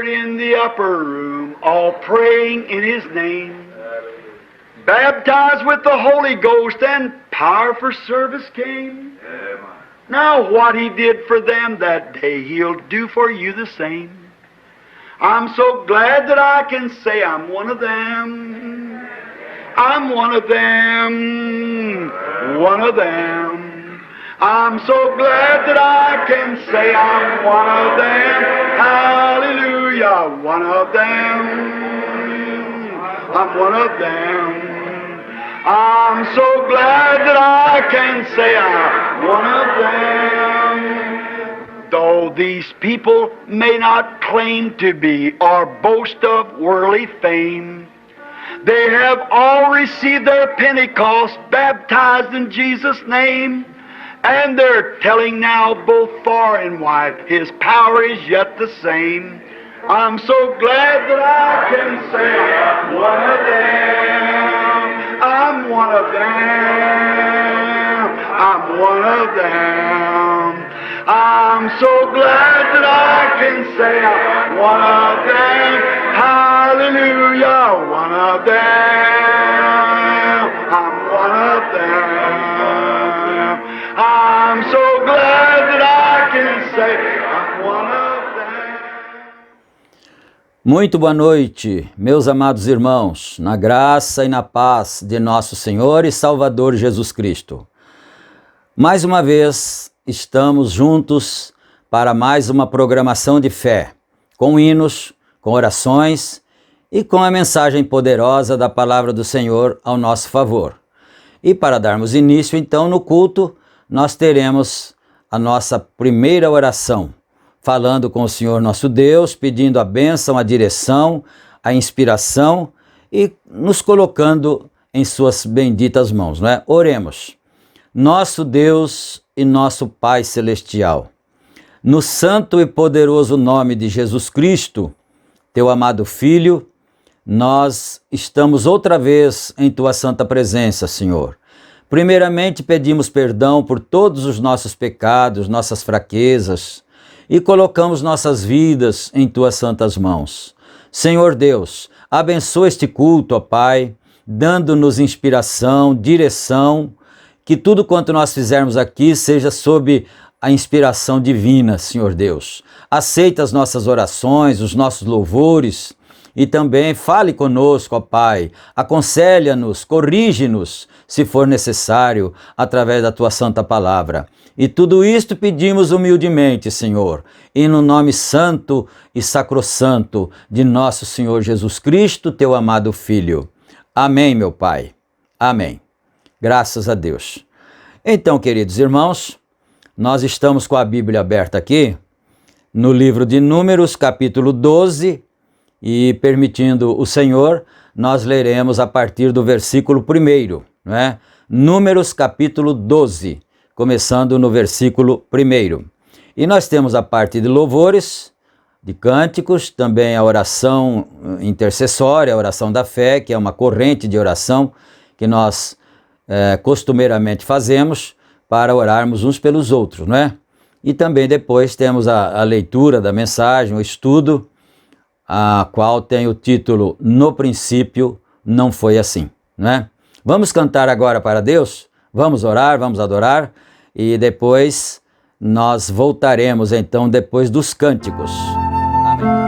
gathered in the upper room, all praying in His name. Baptized with the Holy Ghost, and power for service came. Now what He did for them that day, He'll do for you the same. I'm so glad that I can say I'm one of them. I'm one of them. One of them. I'm so glad that I can say I'm one of them. Hallelujah. One of them. I'm one of them. I'm so glad that I can say I'm one of them. Though these people may not claim to be or boast of worldly fame, they have all received their Pentecost, baptized in Jesus' name, and they're telling now both far and wide, His power is yet the same. I'm so glad that I can say I'm one of them. I'm one of them. I'm one of them. I'm so glad that I can say I'm one of them. Hallelujah, one of them. I'm one of them. I'm so glad that I can say I'm one of them. Muito boa noite, meus amados irmãos, na graça e na paz de nosso Senhor e Salvador Jesus Cristo. Mais uma vez, estamos juntos para mais uma programação de fé, com hinos, com orações e com a mensagem poderosa da palavra do Senhor ao nosso favor. E para darmos início, então, no culto, nós teremos a nossa primeira oração, falando com o Senhor nosso Deus, pedindo a bênção, a direção, a inspiração e nos colocando em suas benditas mãos, não é? Oremos. Nosso Deus e nosso Pai Celestial, no santo e poderoso nome de Jesus Cristo, Teu amado Filho, nós estamos outra vez em Tua santa presença, Senhor. Primeiramente pedimos perdão por todos os nossos pecados, nossas fraquezas, e colocamos nossas vidas em Tuas santas mãos. Senhor Deus, abençoa este culto, ó Pai, dando-nos inspiração, direção, que tudo quanto nós fizermos aqui seja sob a inspiração divina, Senhor Deus. Aceita as nossas orações, os nossos louvores e também fale conosco, ó Pai. Aconselha-nos, corrige-nos, se for necessário, através da Tua santa palavra. E tudo isto pedimos humildemente, Senhor, e no nome santo e sacrossanto de nosso Senhor Jesus Cristo, Teu amado Filho. Amém, meu Pai. Amém. Graças a Deus. Então, queridos irmãos, nós estamos com a Bíblia aberta aqui, no livro de Números, capítulo 12, e permitindo o Senhor, nós leremos a partir do versículo 1, não é? Números, capítulo 12, começando no versículo 1. E nós temos a parte de louvores, de cânticos, também a oração intercessória, a oração da fé, que é uma corrente de oração que nós costumeiramente fazemos para orarmos uns pelos outros, não é? E também depois temos a leitura da mensagem, o estudo, a qual tem o título No Princípio Não Foi Assim, não é? Vamos cantar agora para Deus? Vamos orar, vamos adorar e depois nós voltaremos então depois dos cânticos. Amém.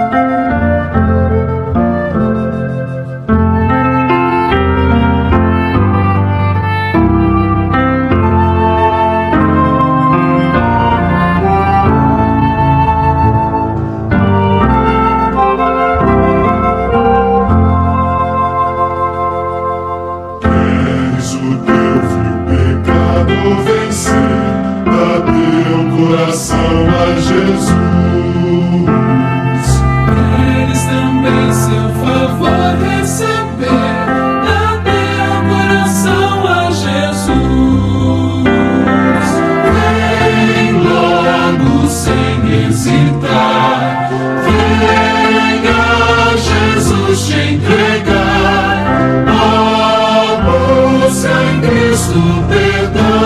Coração a Jesus, eles também seu favor receber, dá teu coração a Jesus. Vem logo sem hesitar, venha Jesus te entregar, busca em Cristo perdão.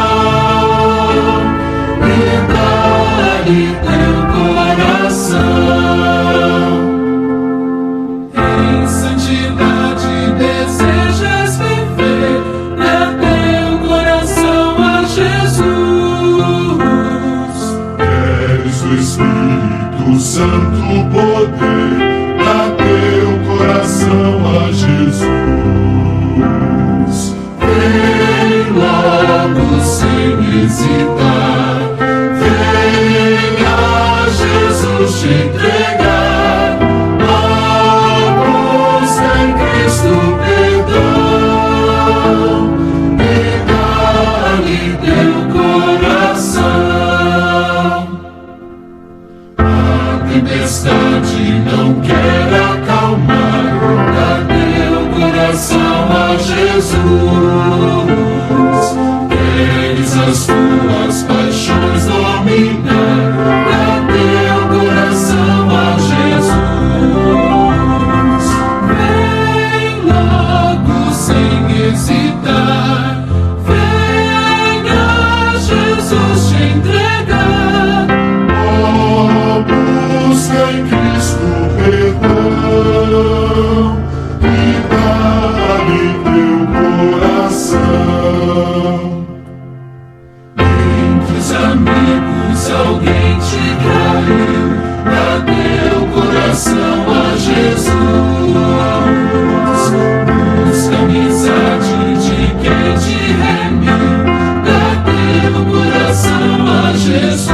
santo poder, dá teu coração a Jesus. Vem logo sem hesitar, venha Jesus te entregar, a busca em Cristo perdão, e dá-lhe teu coração. A tempestade não quer acalmar, dá teu coração a Jesus. Queres as tuas paixões dominar, dá teu coração a Jesus. Vem logo sem hesitar, venha Jesus te entregar, busca em Cristo perdão e dá-lhe teu coração. Entre os amigos alguém te traiu, dá teu coração a Jesus. Busca amizade de quem te remiu, dá teu coração a Jesus.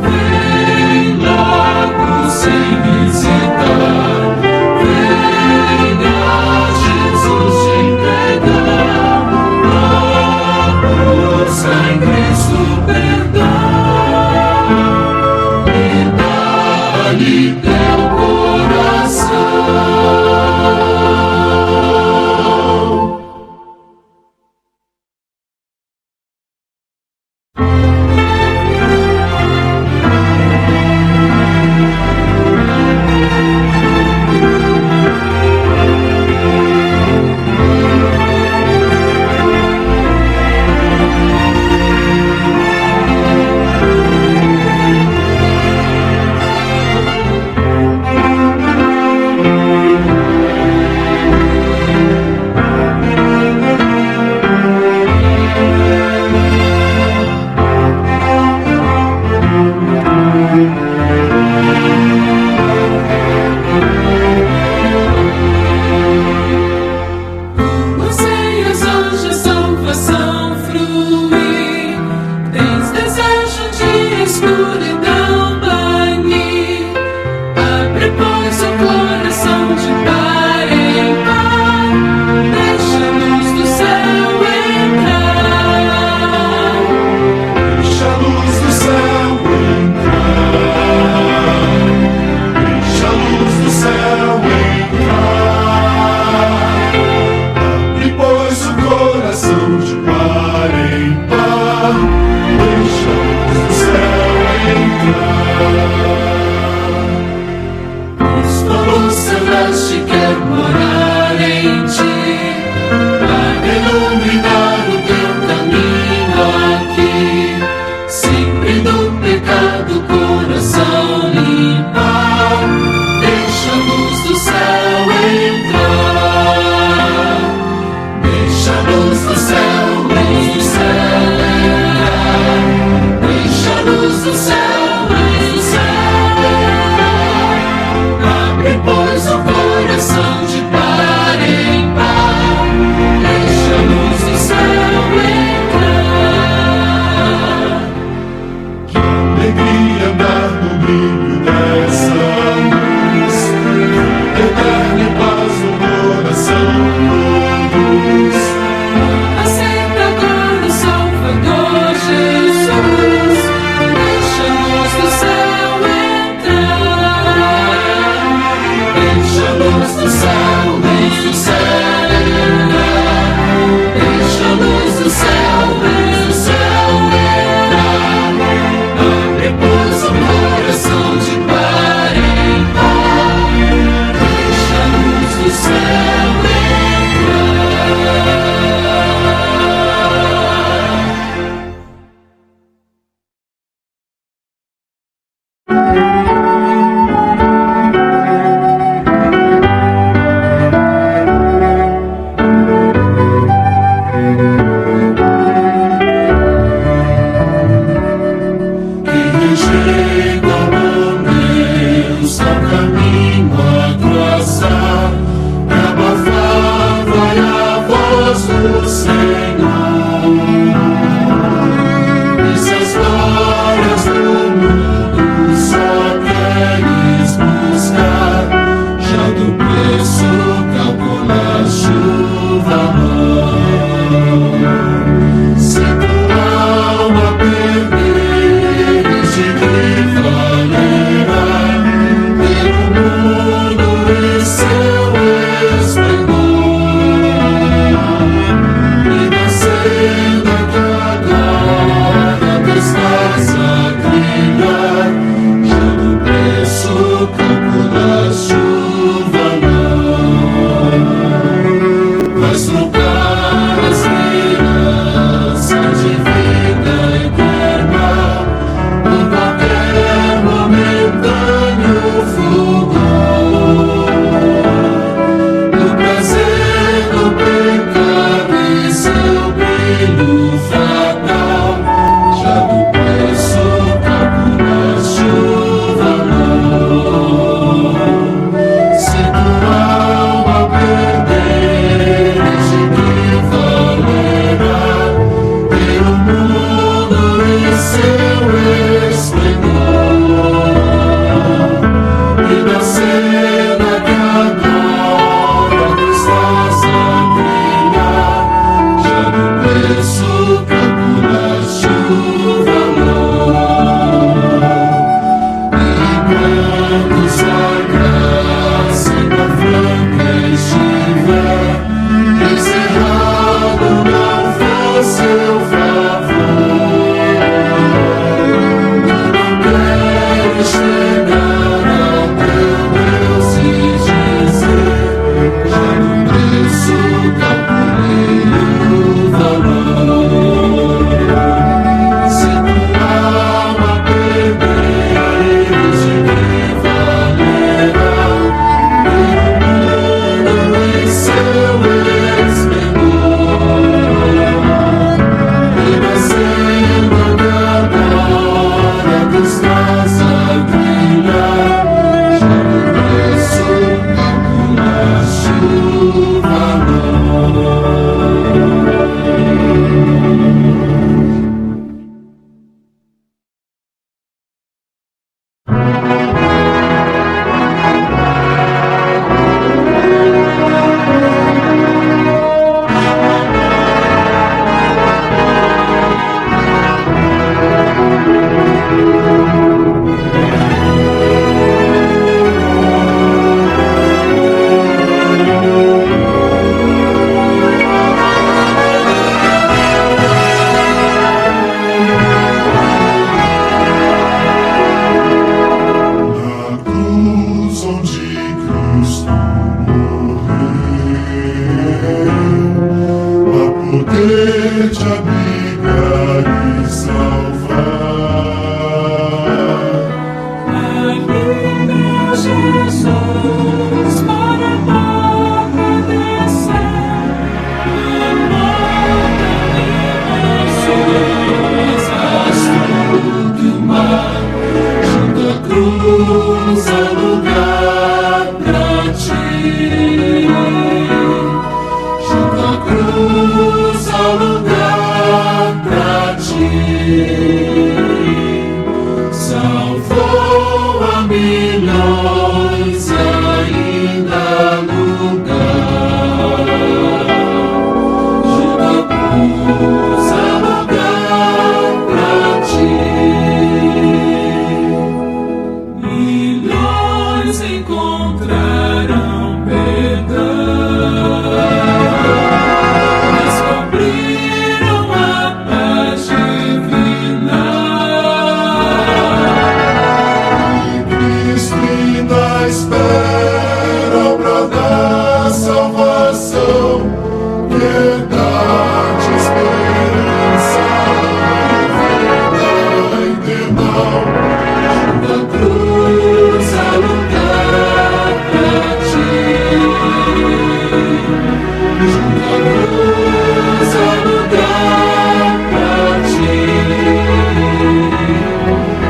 Vem logo sem hesitar, venha Jesus te entregar, busca em Cristo perdão e dá-lhe teu coração. Deixa a luz do céu entrar. paternal, junto à cruz há lugar pra ti. Junto à cruz há lugar pra ti.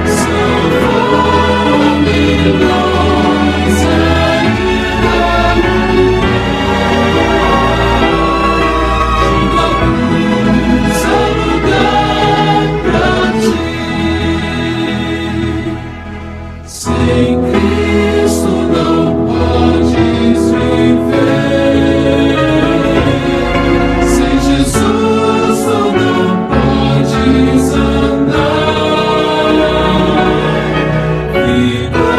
São milhões ainda junto à cruz há lugar pra ti. Sem Cristo não podes viver. Sem Jesus tu não podes andar. Vida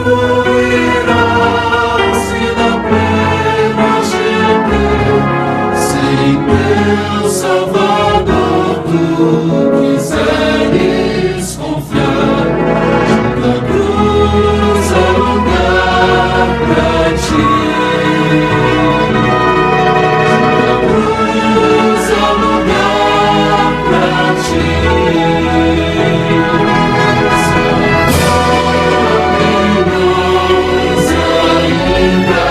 fluirá se na plena chegar. Sem teu Salvador tu quiseres confiar. Junto à cruz há lugar pra ti. Junto à cruz há lugar pra ti. São milhões ainda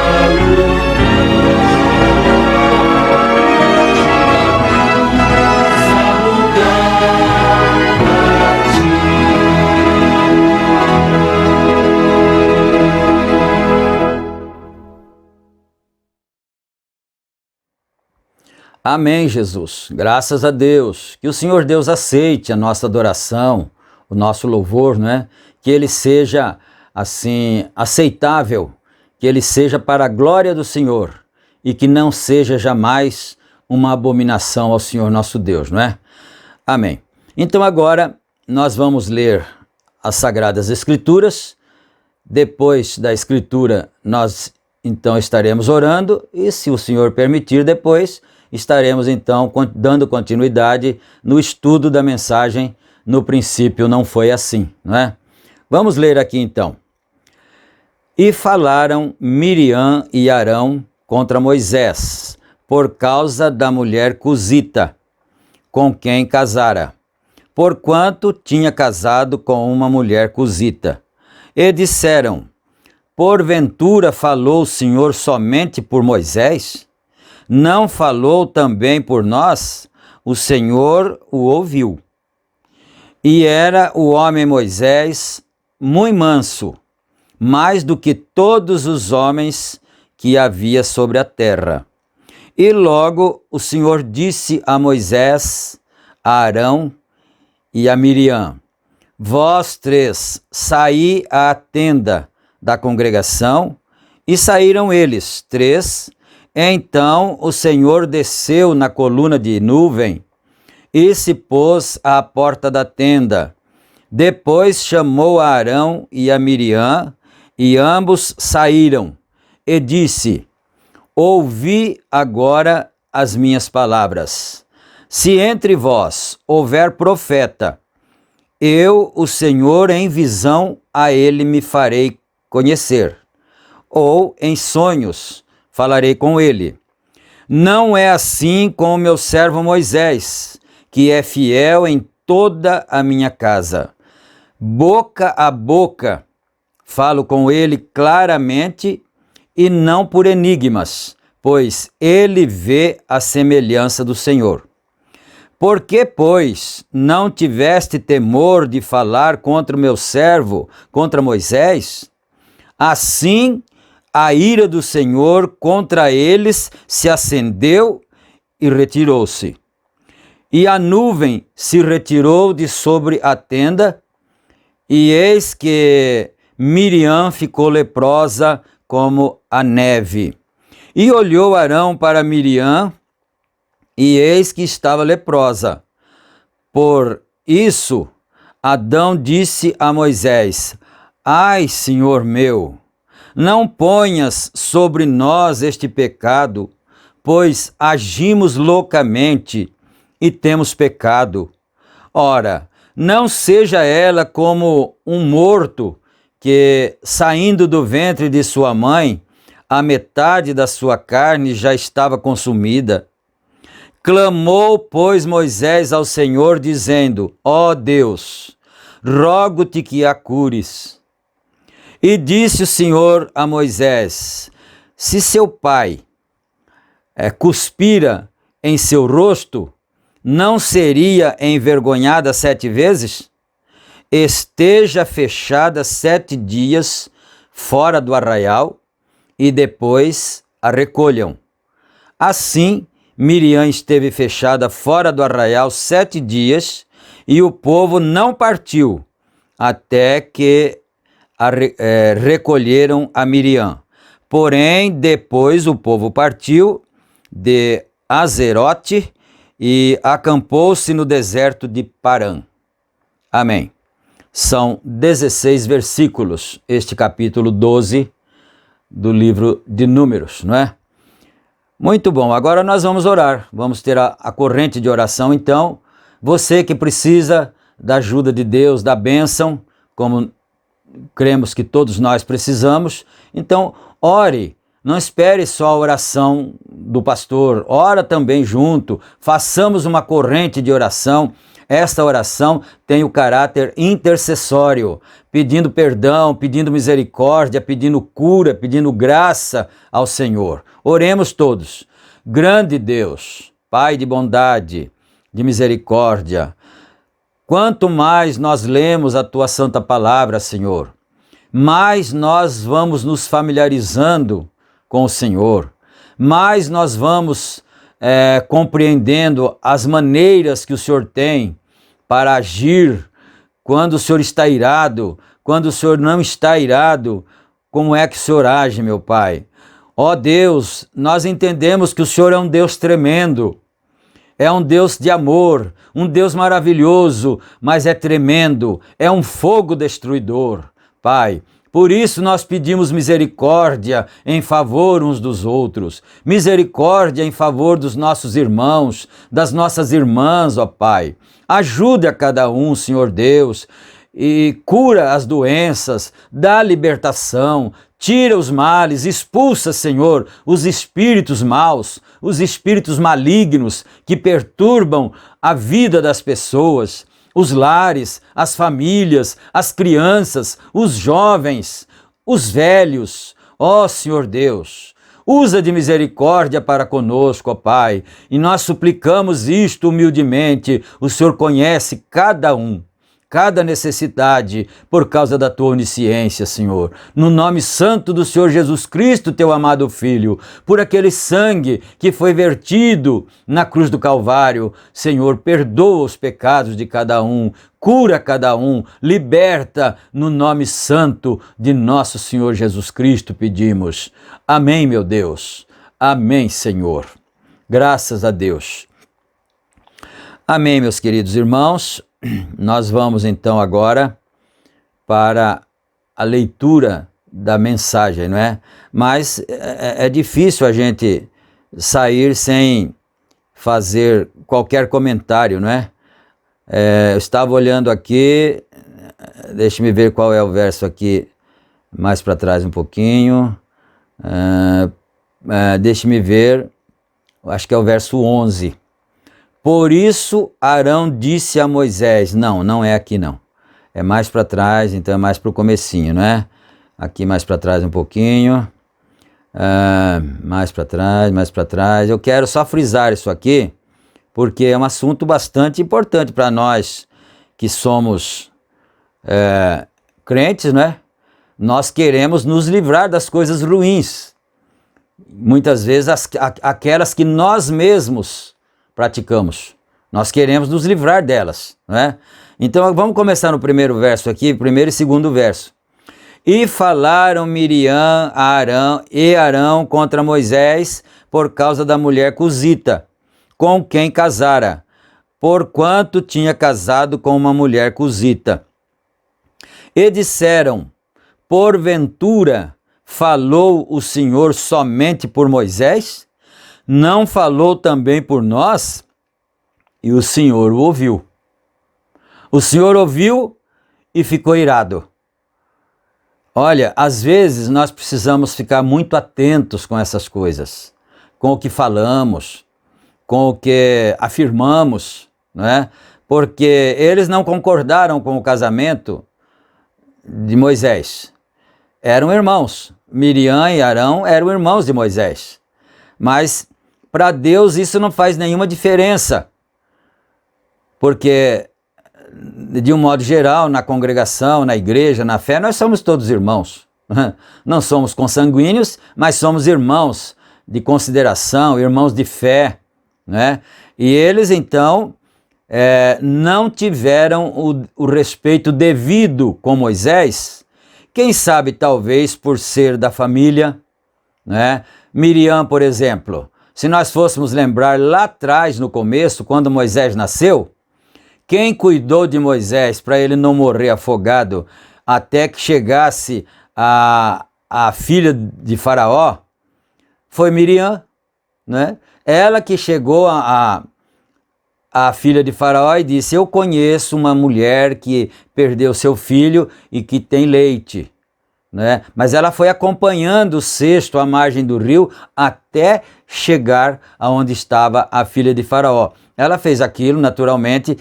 Amém, Jesus. Graças a Deus. Que o Senhor Deus aceite a nossa adoração, o nosso louvor, né? Que ele seja, assim, aceitável, que ele seja para a glória do Senhor e que não seja jamais uma abominação ao Senhor nosso Deus, não é? Amém. Então agora nós vamos ler as Sagradas Escrituras. Depois da Escritura nós então estaremos orando e, se o Senhor permitir, depois estaremos então dando continuidade no estudo da mensagem No Princípio Não Foi Assim, não é? Vamos ler aqui então. E falaram Miriam e Arão contra Moisés, por causa da mulher cusita, com quem casara, porquanto tinha casado com uma mulher cusita. E disseram: porventura falou o Senhor somente por Moisés? Não falou também por nós? O Senhor o ouviu. E era o homem Moisés muito manso, mais do que todos os homens que havia sobre a terra. E logo o Senhor disse a Moisés, a Arão e a Miriam: vós três saí à tenda da congregação. E saíram eles três. Então o Senhor desceu na coluna de nuvem e se pôs à porta da tenda. Depois chamou a Arão e a Miriam, e ambos saíram, e disse: ouvi agora as minhas palavras. Se entre vós houver profeta, eu, o Senhor, em visão a ele me farei conhecer, ou em sonhos falarei com ele. Não é assim com o meu servo Moisés, que é fiel em toda a minha casa. Boca a boca falo com ele claramente e não por enigmas, pois ele vê a semelhança do Senhor. Por que, pois, não tiveste temor de falar contra o meu servo, contra Moisés? Assim, a ira do Senhor contra eles se acendeu e retirou-se. E a nuvem se retirou de sobre a tenda, e eis que Miriam ficou leprosa como a neve. E olhou Arão para Miriam, e eis que estava leprosa. Por isso, Adão disse a Moisés: ai, Senhor meu, não ponhas sobre nós este pecado, pois agimos loucamente e temos pecado. Ora, não seja ela como um morto que, saindo do ventre de sua mãe, a metade da sua carne já estava consumida. Clamou, pois, Moisés ao Senhor, dizendo: ó Deus, rogo-te que a cures. E disse o Senhor a Moisés: se seu pai cuspira em seu rosto, não seria envergonhada 7 vezes? Esteja fechada 7 dias fora do arraial e depois a recolham. Assim, Miriam esteve fechada fora do arraial 7 dias e o povo não partiu até que recolheram a Miriam. Porém, depois o povo partiu de Azerote e acampou-se no deserto de Parã. Amém. São 16 versículos, este capítulo 12 do livro de Números, não é? Muito bom, agora nós vamos orar, vamos ter a corrente de oração. Então, você que precisa da ajuda de Deus, da bênção, como cremos que todos nós precisamos, então ore, não espere só a oração do pastor, ora também junto, façamos uma corrente de oração. Esta oração tem o caráter intercessório, pedindo perdão, pedindo misericórdia, pedindo cura, pedindo graça ao Senhor. Oremos todos. Grande Deus, Pai de bondade, de misericórdia, quanto mais nós lemos a Tua Santa Palavra, Senhor, mais nós vamos nos familiarizando com o Senhor, mais nós vamos compreendendo as maneiras que o Senhor tem para agir quando o Senhor está irado, quando o Senhor não está irado, como é que o Senhor age, meu Pai? Ó Deus, nós entendemos que o Senhor é um Deus tremendo, é um Deus de amor, um Deus maravilhoso, mas é tremendo, é um fogo destruidor, Pai. Por isso nós pedimos misericórdia em favor uns dos outros, misericórdia em favor dos nossos irmãos, das nossas irmãs, ó Pai. Ajude a cada um, Senhor Deus, e cura as doenças, dá libertação, tira os males, expulsa, Senhor, os espíritos maus, os espíritos malignos que perturbam a vida das pessoas, os lares, as famílias, as crianças, os jovens, os velhos. Ó Senhor Deus, usa de misericórdia para conosco, ó Pai, e nós suplicamos isto humildemente. O Senhor conhece cada um, cada necessidade, por causa da Tua onisciência, Senhor. No nome santo do Senhor Jesus Cristo, Teu amado Filho, por aquele sangue que foi vertido na cruz do Calvário, Senhor, perdoa os pecados de cada um, cura cada um, liberta, no nome santo de nosso Senhor Jesus Cristo pedimos. Amém, meu Deus. Amém, Senhor. Graças a Deus. Amém, meus queridos irmãos. Nós vamos então agora para a leitura da mensagem, não é? Mas é difícil a gente sair sem fazer qualquer comentário, não é? Eu estava olhando aqui, deixe-me ver qual é o verso aqui, mais para trás um pouquinho, deixe-me ver, acho que é o verso 11. Por isso Arão disse a Moisés, não é aqui não, é mais para trás, então é mais para o comecinho, não é? Aqui mais para trás um pouquinho, mais para trás, eu quero só frisar isso aqui, porque é um assunto bastante importante para nós que somos crentes, não é? Nós queremos nos livrar das coisas ruins, muitas vezes aquelas que nós mesmos praticamos. Nós queremos nos livrar delas, não é? Então vamos começar no primeiro verso aqui, primeiro e segundo verso. E falaram Miriam a Arão contra Moisés por causa da mulher cusita, com quem casara, porquanto tinha casado com uma mulher cusita. E disseram, porventura falou o Senhor somente por Moisés? Não falou também por nós? E o Senhor o ouviu. O Senhor ouviu e ficou irado. Olha, às vezes nós precisamos ficar muito atentos com essas coisas, com o que falamos, com o que afirmamos, não é? porque eles não concordaram com o casamento de Moisés. Eram irmãos. Miriam e Arão eram irmãos de Moisés. Mas para Deus isso não faz nenhuma diferença, porque de um modo geral, na congregação, na igreja, na fé, nós somos todos irmãos. Não somos consanguíneos, mas somos irmãos de consideração, irmãos de fé, né? E eles então não tiveram o respeito devido com Moisés, quem sabe talvez por ser da família, né? Miriam, por exemplo, se nós fôssemos lembrar lá atrás, no começo, quando Moisés nasceu, quem cuidou de Moisés para ele não morrer afogado até que chegasse a filha de Faraó foi Miriam, né? Ela que chegou a filha de Faraó e disse: eu conheço uma mulher que perdeu seu filho e que tem leite, né? Mas ela foi acompanhando o cesto à margem do rio até chegar aonde estava a filha de Faraó. Ela fez aquilo naturalmente,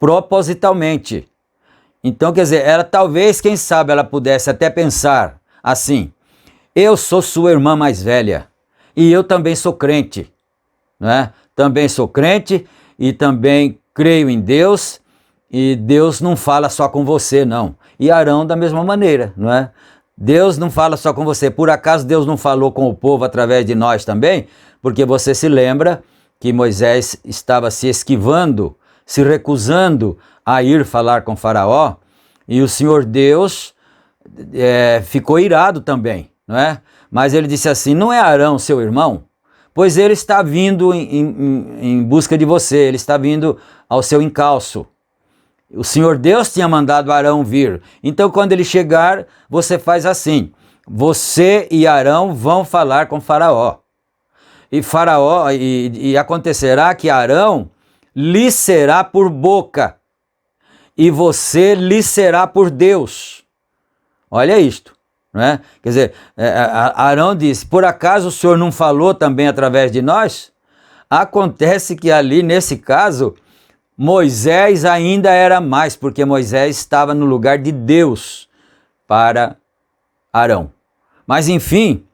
propositalmente. Então, quer dizer, ela talvez, quem sabe, ela pudesse até pensar assim: eu sou sua irmã mais velha e eu também sou crente, né? Também sou crente e também creio em Deus, e Deus não fala só com você, não. E Arão da mesma maneira, não é? Deus não fala só com você. Por acaso Deus não falou com o povo através de nós também? Porque você se lembra que Moisés estava se esquivando, se recusando a ir falar com Faraó, e o Senhor Deus ficou irado também, não é? Mas ele disse assim: não é Arão seu irmão? Pois ele está vindo em busca de você, ele está vindo ao seu encalço. O Senhor Deus tinha mandado Arão vir. Então, quando ele chegar, você faz assim: você e Arão vão falar com Faraó. E Faraó, e acontecerá que Arão lhe será por boca, e você lhe será por Deus. Olha isto, não é? Quer dizer, Arão disse: por acaso o Senhor não falou também através de nós? Acontece que ali, nesse caso, Moisés ainda era mais, porque Moisés estava no lugar de Deus para Arão. Mas enfim,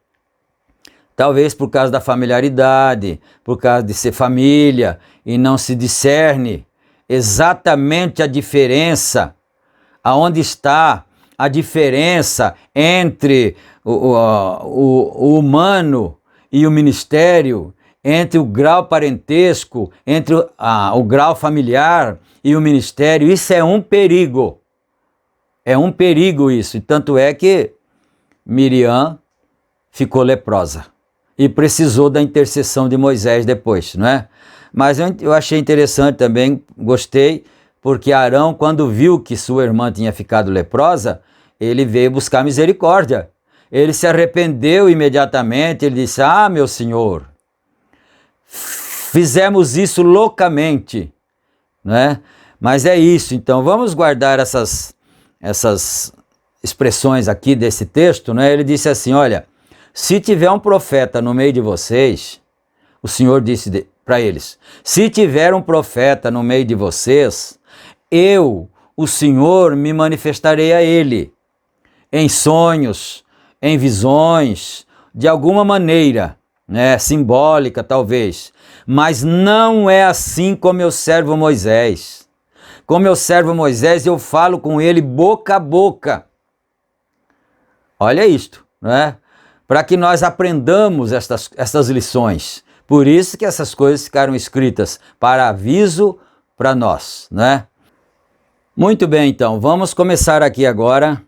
talvez por causa da familiaridade, por causa de ser família, e não se discerne exatamente a diferença, aonde está a diferença entre o humano e o ministério, entre o grau parentesco, entre o grau familiar e o ministério. Isso é um perigo. É um perigo isso. E tanto é que Miriam ficou leprosa e precisou da intercessão de Moisés depois, não é? Mas eu achei interessante também, gostei, porque Arão, quando viu que sua irmã tinha ficado leprosa, ele veio buscar misericórdia. Ele se arrependeu imediatamente, ele disse: ah, meu senhor, fizemos isso loucamente, né? Mas é isso. Então vamos guardar essas expressões aqui desse texto, né? Ele disse assim: olha, se tiver um profeta no meio de vocês, o Senhor disse para eles: se tiver um profeta no meio de vocês, eu, o Senhor, me manifestarei a ele, em sonhos, em visões, de alguma maneira, né, simbólica talvez, mas não é assim com meu servo Moisés. Com meu servo Moisés eu falo com ele boca a boca. Olha isto, né? Para que nós aprendamos estas lições. Por isso que essas coisas ficaram escritas para aviso para nós, né? Muito bem, então, vamos começar aqui agora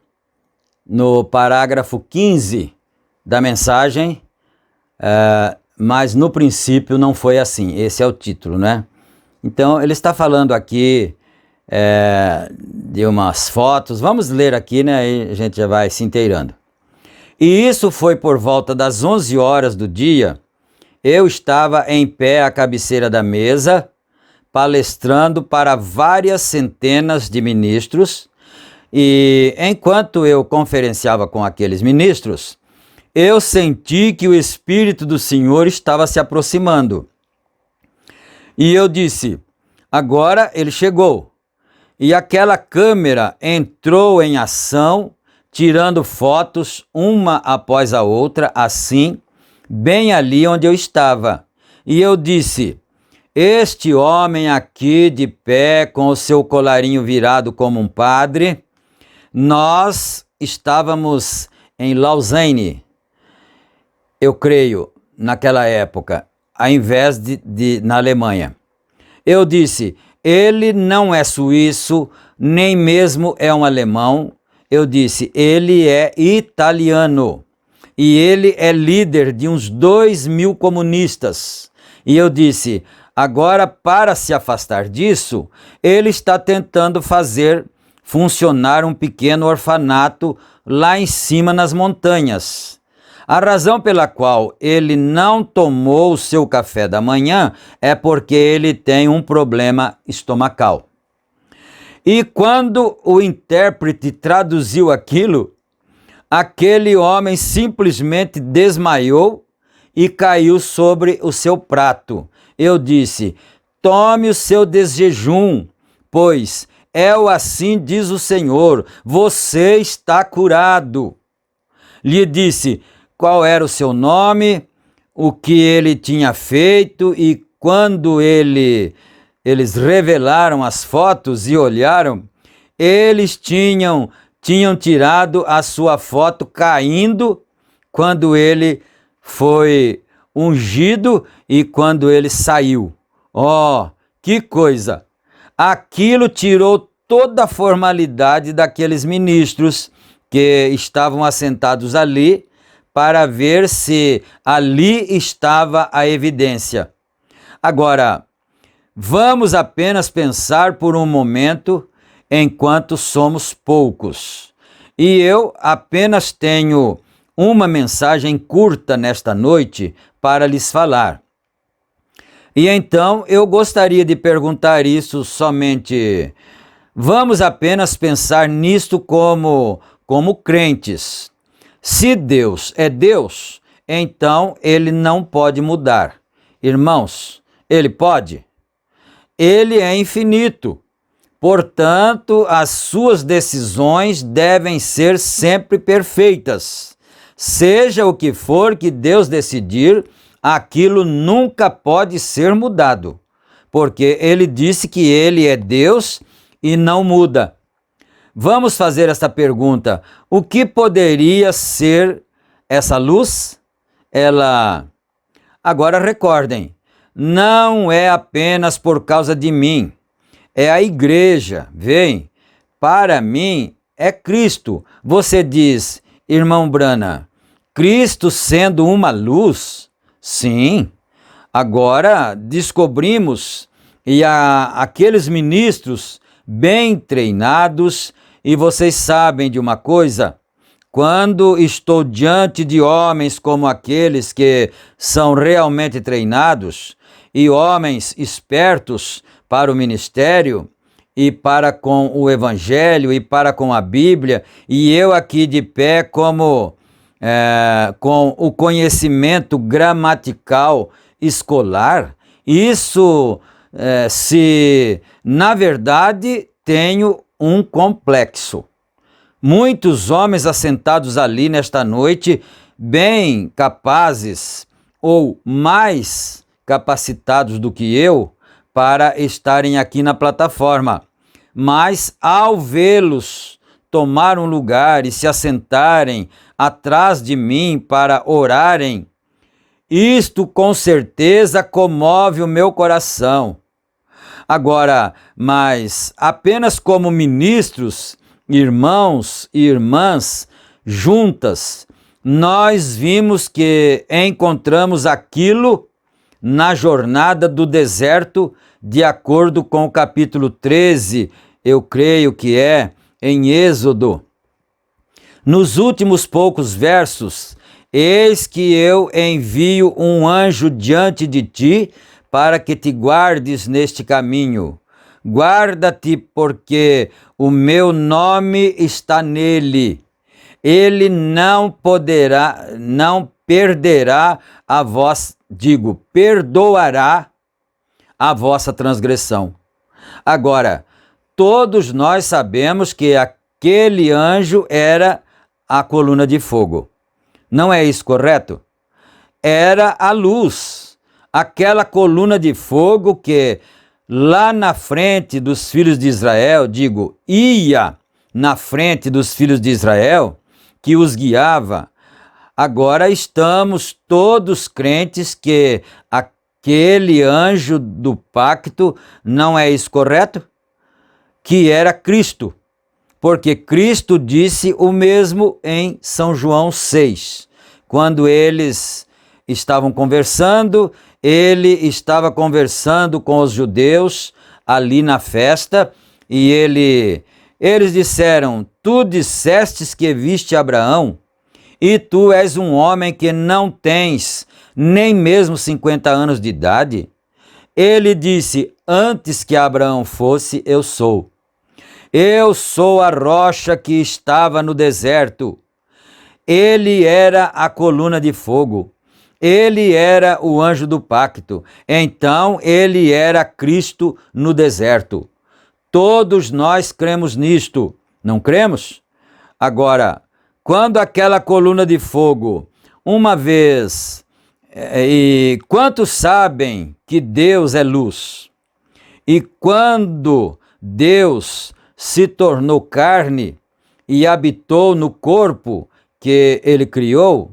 no parágrafo 15 da mensagem, mas no princípio não foi assim. Esse é o título, né? Então, ele está falando aqui de umas fotos. Vamos ler aqui, né? Aí a gente já vai se inteirando. E isso foi por volta das 11 horas do dia. Eu estava em pé à cabeceira da mesa, palestrando para várias centenas de ministros, e enquanto eu conferenciava com aqueles ministros, eu senti que o Espírito do Senhor estava se aproximando. E eu disse: Agora ele chegou e aquela câmera entrou em ação, tirando fotos uma após a outra, assim, bem ali onde eu estava. E eu disse: este homem aqui de pé, com o seu colarinho virado como um padre, nós estávamos em Lausanne, eu creio, naquela época, ao invés de na Alemanha. Eu disse: ele não é suíço, nem mesmo é um alemão. Eu disse: ele é italiano e ele é líder de uns 2.000 comunistas. E eu disse: agora, para se afastar disso, ele está tentando fazer funcionar um pequeno orfanato lá em cima nas montanhas. A razão pela qual ele não tomou o seu café da manhã é porque ele tem um problema estomacal. E quando o intérprete traduziu aquilo, aquele homem simplesmente desmaiou e caiu sobre o seu prato. Eu disse: tome o seu desjejum, pois assim diz o Senhor, você está curado. Lhe disse qual era o seu nome, o que ele tinha feito, e quando eles revelaram as fotos e olharam, eles tinham tirado a sua foto caindo quando ele foi ungido e quando ele saiu. Oh, que coisa! Aquilo tirou toda a formalidade daqueles ministros que estavam assentados ali para ver se ali estava a evidência. Agora, vamos apenas pensar por um momento enquanto somos poucos. E eu apenas tenho uma mensagem curta nesta noite para lhes falar. E então eu gostaria de perguntar isso somente. Vamos apenas pensar nisto como crentes. Se Deus é Deus, então ele não pode mudar. Irmãos, ele pode? Ele é infinito. Portanto, as suas decisões devem ser sempre perfeitas. Seja o que for que Deus decidir, aquilo nunca pode ser mudado, porque ele disse que ele é Deus e não muda. Vamos fazer esta pergunta: o que poderia ser essa luz? Agora recordem, não é apenas por causa de mim, é a igreja, veem? Para mim é Cristo. Você diz, irmão Brana, Cristo sendo uma luz? Sim. Agora descobrimos, e aqueles ministros bem treinados, e vocês sabem de uma coisa, quando estou diante de homens como aqueles que são realmente treinados, e homens espertos para o ministério, e para com o Evangelho, e para com a Bíblia, e eu aqui de pé com o conhecimento gramatical escolar, isso se na verdade tenho um complexo. Muitos homens assentados ali nesta noite, bem capazes ou mais capacitados do que eu para estarem aqui na plataforma, mas ao vê-los tomar um lugar e se assentarem atrás de mim para orarem, isto com certeza comove o meu coração. Agora, mas apenas como ministros, irmãos e irmãs, juntas, nós vimos que encontramos aquilo na jornada do deserto, de acordo com o capítulo 13, eu creio que é, em Êxodo. Nos últimos poucos versos, eis que eu envio um anjo diante de ti, para que te guardes neste caminho. Guarda-te, porque o meu nome está nele. Ele não perderá perdoará a vossa transgressão. Agora, todos nós sabemos que aquele anjo era a coluna de fogo. Não é isso correto? Era a luz, aquela coluna de fogo que lá na frente dos filhos de Israel, ia na frente dos filhos de Israel, que os guiava. Agora estamos todos crentes que aquele anjo do pacto, não é isso correto? Que era Cristo, porque Cristo disse o mesmo em São João 6, quando eles estavam conversando, ele estava conversando com os judeus ali na festa, e eles disseram: tu dissestes que viste Abraão, e tu és um homem que não tens nem mesmo 50 anos de idade? Ele disse: antes que Abraão fosse, eu sou. Eu sou a rocha que estava no deserto. Ele era a coluna de fogo. Ele era o anjo do pacto. Então, ele era Cristo no deserto. Todos nós cremos nisto, não cremos? Agora, quando aquela coluna de fogo, uma vez, e quantos sabem que Deus é luz? E quando Deus se tornou carne e habitou no corpo que ele criou,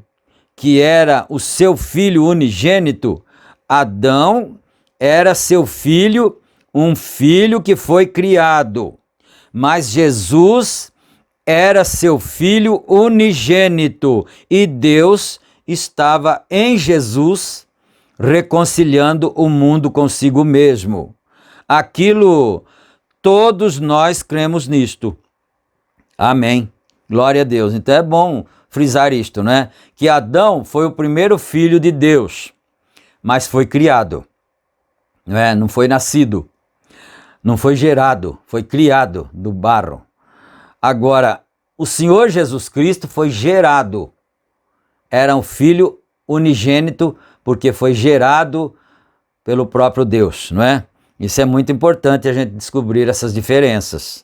que era o seu filho unigênito, Adão era seu filho, um filho que foi criado, mas Jesus era seu filho unigênito, e Deus estava em Jesus reconciliando o mundo consigo mesmo. Aquilo, todos nós cremos nisto. Amém. Glória a Deus. Então é bom frisar isto, né? Que Adão foi o primeiro filho de Deus, mas foi criado, né? Não foi nascido, não foi gerado, foi criado do barro. Agora, o Senhor Jesus Cristo foi gerado, era um filho unigênito, porque foi gerado pelo próprio Deus, não é? Isso é muito importante a gente descobrir essas diferenças.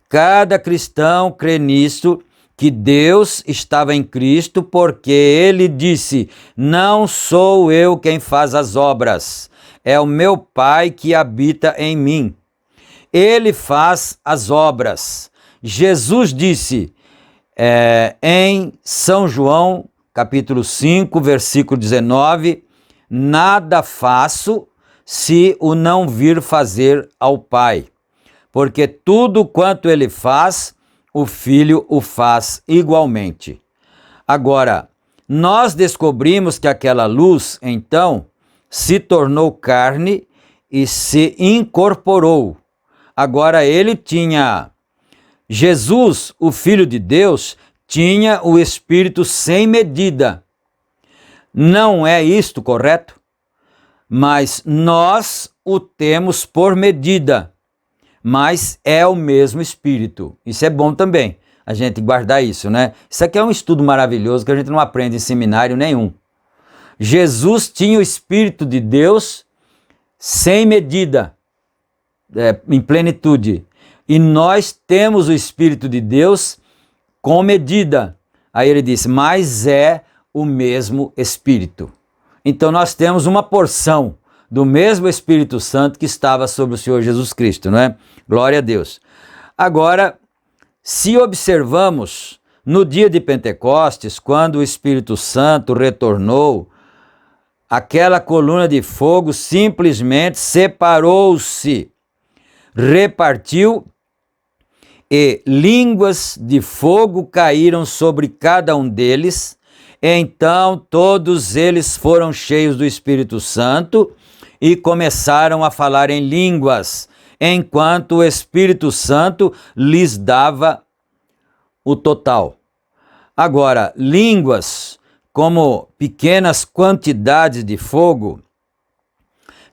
Cada cristão crê nisso, que Deus estava em Cristo, porque ele disse: não sou eu quem faz as obras, é o meu Pai que habita em mim. Ele faz as obras. Jesus disse em São João, capítulo 5, versículo 19, nada faço se o não vir fazer ao Pai, porque tudo quanto ele faz, o Filho o faz igualmente. Agora, nós descobrimos que aquela luz, então, se tornou carne e se incorporou. Agora Jesus, o Filho de Deus, tinha o Espírito sem medida. Não é isto correto? Mas nós o temos por medida. Mas é o mesmo Espírito. Isso é bom também, a gente guardar isso, né? Isso aqui é um estudo maravilhoso que a gente não aprende em seminário nenhum. Jesus tinha o Espírito de Deus sem medida, em plenitude. E nós temos o Espírito de Deus com medida. Aí ele disse, mas é o mesmo Espírito. Então nós temos uma porção do mesmo Espírito Santo que estava sobre o Senhor Jesus Cristo, não é? Glória a Deus. Agora, se observamos no dia de Pentecostes, quando o Espírito Santo retornou, aquela coluna de fogo simplesmente separou-se, repartiu, e línguas de fogo caíram sobre cada um deles. Então todos eles foram cheios do Espírito Santo e começaram a falar em línguas, enquanto o Espírito Santo lhes dava o total. Agora, línguas como pequenas quantidades de fogo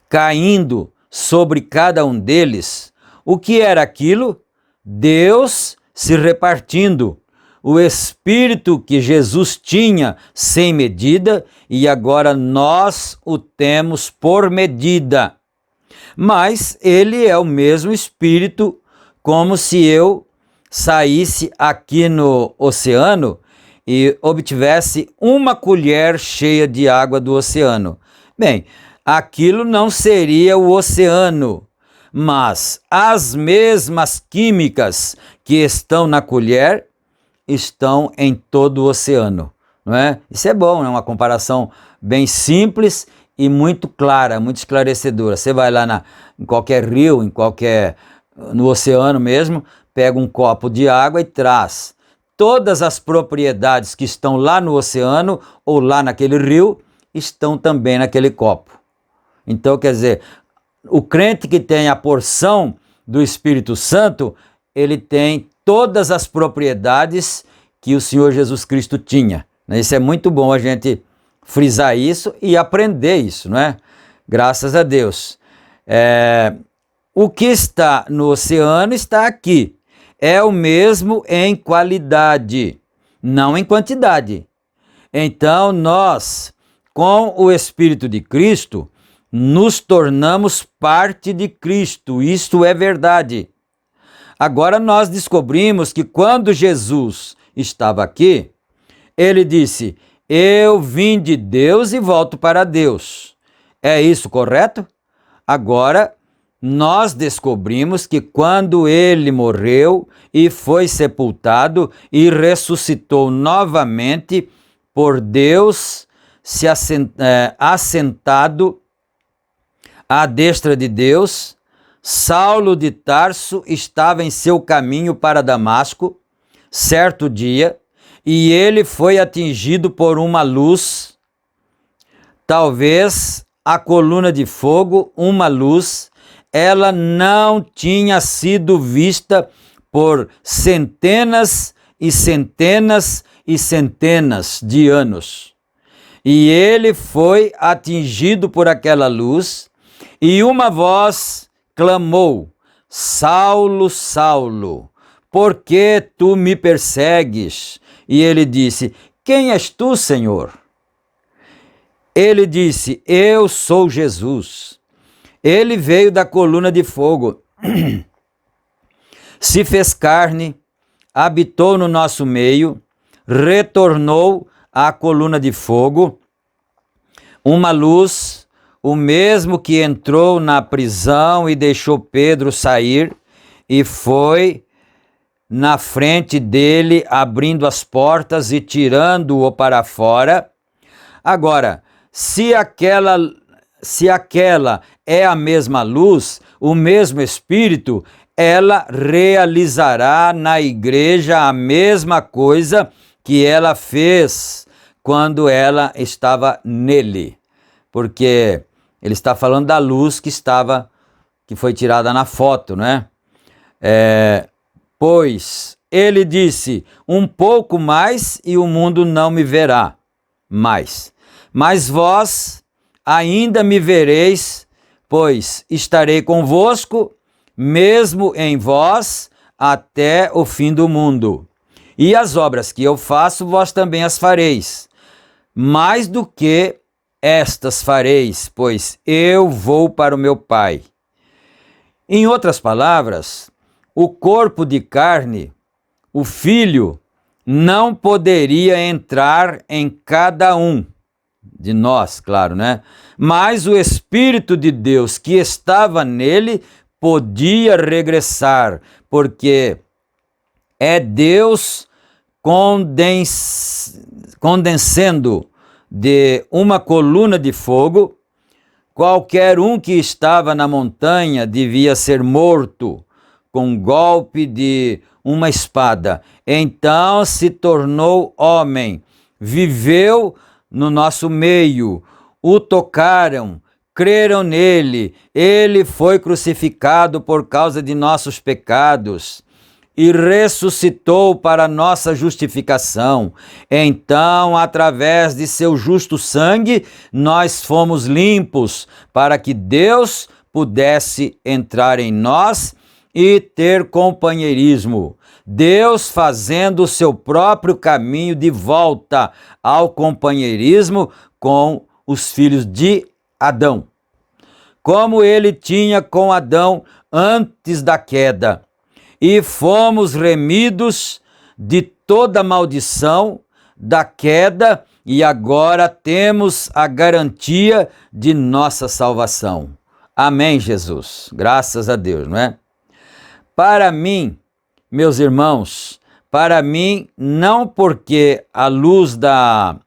caindo sobre cada um deles. O que era aquilo? Deus se repartindo. O Espírito que Jesus tinha sem medida, e agora nós o temos por medida. Mas ele é o mesmo Espírito, como se eu saísse aqui no oceano e obtivesse uma colher cheia de água do oceano. Bem, aquilo não seria o oceano, mas as mesmas químicas que estão na colher estão em todo o oceano, não é? Isso é bom, é uma comparação bem simples e muito clara, muito esclarecedora. Você vai lá em qualquer rio, no oceano mesmo, pega um copo de água e traz. Todas as propriedades que estão lá no oceano ou lá naquele rio estão também naquele copo. Então, quer dizer, o crente que tem a porção do Espírito Santo, ele tem todas as propriedades que o Senhor Jesus Cristo tinha. Isso é muito bom a gente frisar isso e aprender isso, não é? Graças a Deus. O que está no oceano está aqui. É o mesmo em qualidade, não em quantidade. Então, nós, com o Espírito de Cristo, nos tornamos parte de Cristo. Isto é verdade. Agora nós descobrimos que quando Jesus estava aqui, ele disse: eu vim de Deus e volto para Deus. É isso correto? Agora, nós descobrimos que quando ele morreu e foi sepultado e ressuscitou novamente por Deus, assentado à destra de Deus, Saulo de Tarso estava em seu caminho para Damasco, certo dia, e ele foi atingido por uma luz, talvez a coluna de fogo, uma luz. Ela não tinha sido vista por centenas e centenas e centenas de anos. E ele foi atingido por aquela luz, e uma voz clamou: Saulo, Saulo, por que tu me persegues? E ele disse: quem és tu, Senhor? Ele disse: eu sou Jesus. Ele veio da coluna de fogo, se fez carne, habitou no nosso meio, retornou à coluna de fogo, uma luz, o mesmo que entrou na prisão e deixou Pedro sair e foi na frente dele, abrindo as portas e tirando-o para fora. Agora, se aquela é a mesma luz, o mesmo Espírito, ela realizará na igreja a mesma coisa que ela fez quando ela estava nele. Porque ele está falando da luz que foi tirada na foto, né? Pois ele disse: um pouco mais e o mundo não me verá mais. Mas vós ainda me vereis, pois estarei convosco, mesmo em vós, até o fim do mundo. E as obras que eu faço, vós também as fareis. Mais do que estas fareis, pois eu vou para o meu Pai. Em outras palavras, o corpo de carne, o Filho, não poderia entrar em cada um de nós, claro, né? Mas o Espírito de Deus que estava nele podia regressar, porque é Deus condensando de uma coluna de fogo. Qualquer um que estava na montanha devia ser morto com um golpe de uma espada. Então se tornou homem, viveu no nosso meio, o tocaram, creram nele, ele foi crucificado por causa de nossos pecados e ressuscitou para nossa justificação. Então, através de seu justo sangue, nós fomos limpos para que Deus pudesse entrar em nós e ter companheirismo. Deus fazendo o seu próprio caminho de volta ao companheirismo com os filhos de Adão. como ele tinha com Adão antes da queda, e fomos remidos de toda maldição da queda, e agora temos a garantia de nossa salvação. Amém, Jesus. Graças a Deus, não é? Para mim, meus irmãos, para mim, não porque a luz da...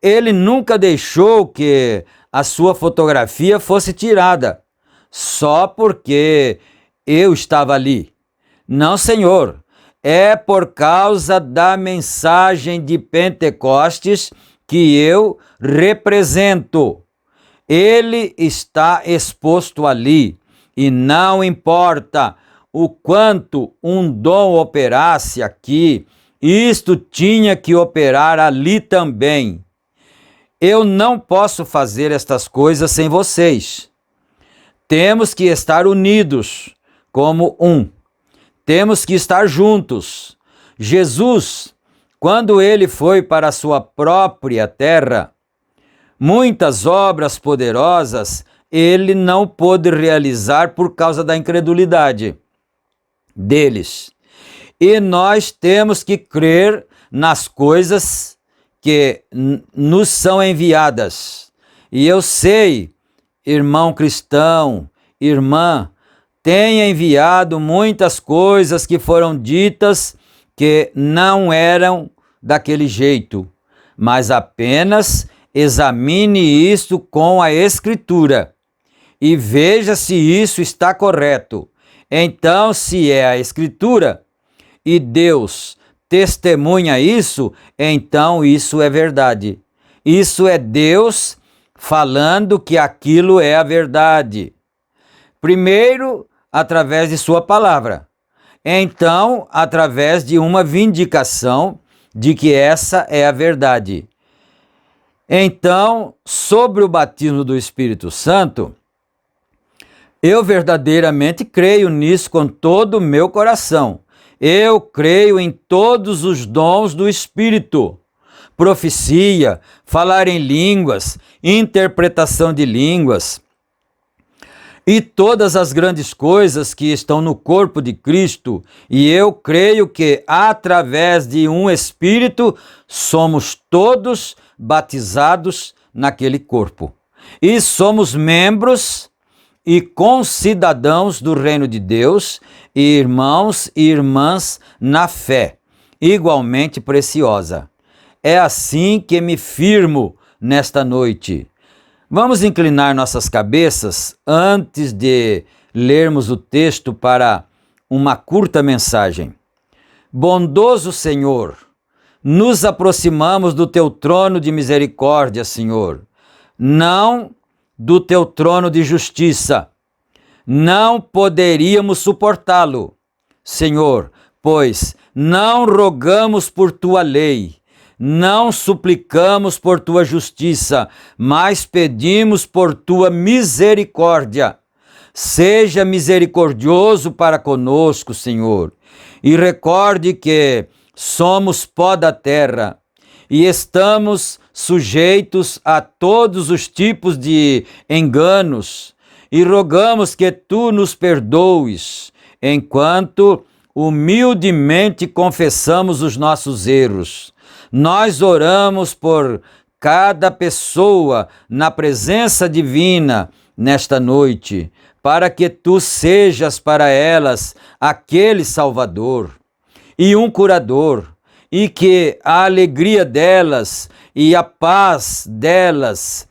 Ele nunca deixou que a sua fotografia fosse tirada, só porque eu estava ali. Não, Senhor, é por causa da mensagem de Pentecostes que eu represento. Ele está exposto ali, e não importa o quanto um dom operasse aqui, isto tinha que operar ali também. Eu não posso fazer estas coisas sem vocês. Temos que estar unidos como um. Temos que estar juntos. Jesus, quando ele foi para a sua própria terra, muitas obras poderosas ele não pôde realizar por causa da incredulidade deles. E nós temos que crer nas coisas que nos são enviadas. E eu sei, irmão cristão, irmã, tem enviado muitas coisas que foram ditas que não eram daquele jeito, mas apenas examine isto com a Escritura e veja se isso está correto. Então, se é a Escritura e Deus testemunha isso, então isso é verdade. Isso é Deus falando que aquilo é a verdade. Primeiro, através de sua palavra. Então, através de uma vindicação de que essa é a verdade. Então, sobre o batismo do Espírito Santo, eu verdadeiramente creio nisso com todo o meu coração. Eu creio em todos os dons do Espírito. Profecia, falar em línguas, interpretação de línguas, e todas as grandes coisas que estão no corpo de Cristo, e eu creio que através de um Espírito somos todos batizados naquele corpo. E somos membros e concidadãos do reino de Deus, e irmãos e irmãs na fé, igualmente preciosa. É assim que me firmo nesta noite. Vamos inclinar nossas cabeças antes de lermos o texto para uma curta mensagem. Bondoso Senhor, nos aproximamos do teu trono de misericórdia, Senhor, não do teu trono de justiça. Não poderíamos suportá-lo, Senhor, pois não rogamos por tua lei, não suplicamos por tua justiça, mas pedimos por tua misericórdia. Seja misericordioso para conosco, Senhor, e recorde que somos pó da terra e estamos sujeitos a todos os tipos de enganos, e rogamos que tu nos perdoes, enquanto humildemente confessamos os nossos erros. Nós oramos por cada pessoa na presença divina nesta noite, para que tu sejas para elas aquele Salvador e um curador, e que a alegria delas e a paz delas,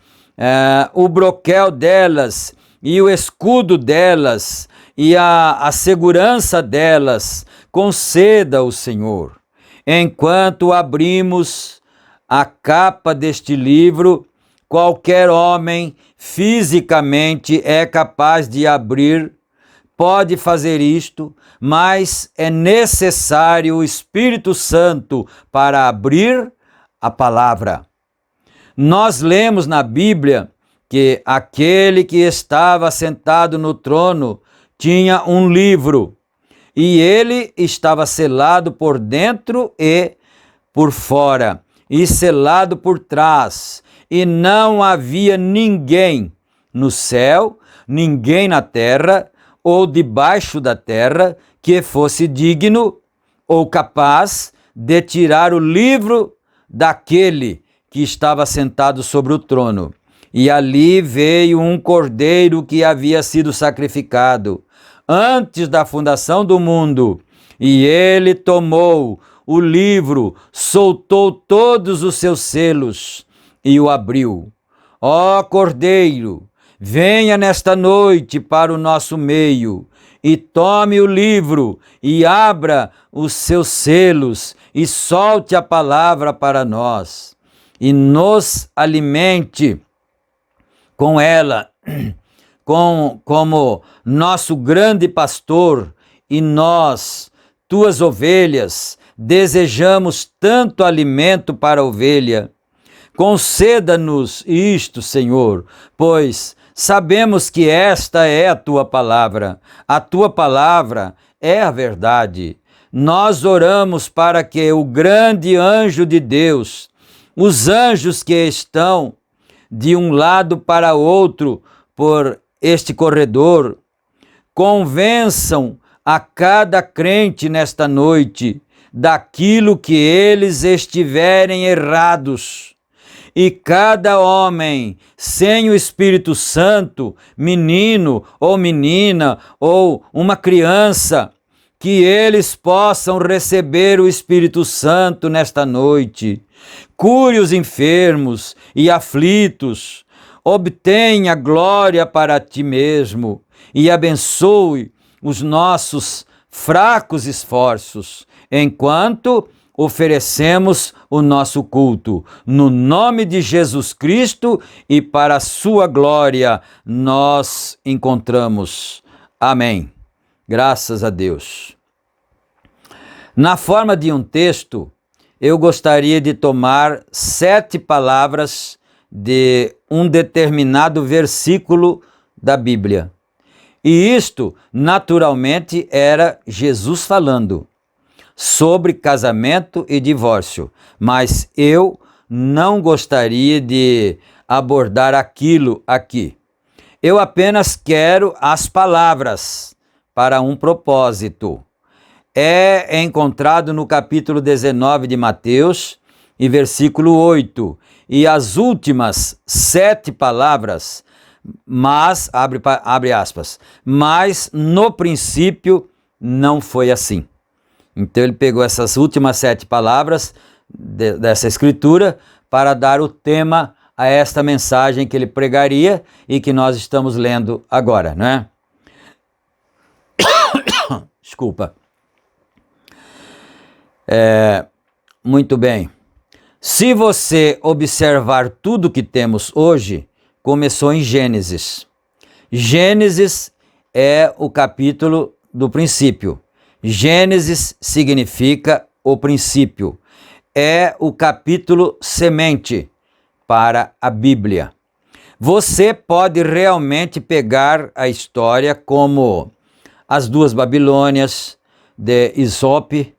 o broquel delas e o escudo delas e a segurança delas, conceda o Senhor. Enquanto abrimos a capa deste livro, qualquer homem fisicamente é capaz de abrir, pode fazer isto, mas é necessário o Espírito Santo para abrir a palavra. Nós lemos na Bíblia que aquele que estava sentado no trono tinha um livro, e ele estava selado por dentro e por fora, e selado por trás, e não havia ninguém no céu, ninguém na terra ou debaixo da terra que fosse digno ou capaz de tirar o livro daquele que estava sentado sobre o trono. E ali veio um cordeiro que havia sido sacrificado antes da fundação do mundo, e ele tomou o livro, soltou todos os seus selos e o abriu. Ó Cordeiro, venha nesta noite para o nosso meio e tome o livro e abra os seus selos e solte a palavra para nós e nos alimente com ela, como nosso grande pastor, e nós, tuas ovelhas, desejamos tanto alimento para a ovelha. Conceda-nos isto, Senhor, pois sabemos que esta é a tua palavra é a verdade. Nós oramos para que o grande anjo de Deus, os anjos que estão de um lado para outro por este corredor, convençam a cada crente nesta noite daquilo que eles estiverem errados. E cada homem sem o Espírito Santo, menino ou menina ou uma criança, que eles possam receber o Espírito Santo nesta noite. Cure os enfermos e aflitos, obtenha glória para ti mesmo e abençoe os nossos fracos esforços, enquanto oferecemos o nosso culto. No nome de Jesus Cristo e para a sua glória nós encontramos. Amém. Graças a Deus. Na forma de um texto, eu gostaria de tomar 7 palavras de um determinado versículo da Bíblia. E isto, naturalmente, era Jesus falando sobre casamento e divórcio, mas eu não gostaria de abordar aquilo aqui. Eu apenas quero as palavras para um propósito. É encontrado no capítulo 19 de Mateus, e versículo 8. E as últimas 7 palavras, mas, abre aspas, mas no princípio não foi assim. Então ele pegou essas últimas 7 palavras dessa escritura para dar o tema a esta mensagem que ele pregaria e que nós estamos lendo agora, né? Desculpa. Muito bem. Se você observar tudo que temos hoje, começou em Gênesis. Gênesis é o capítulo do princípio. Gênesis significa o princípio. É o capítulo semente para a Bíblia. Você pode realmente pegar a história como as 2 Babilônias de Esope,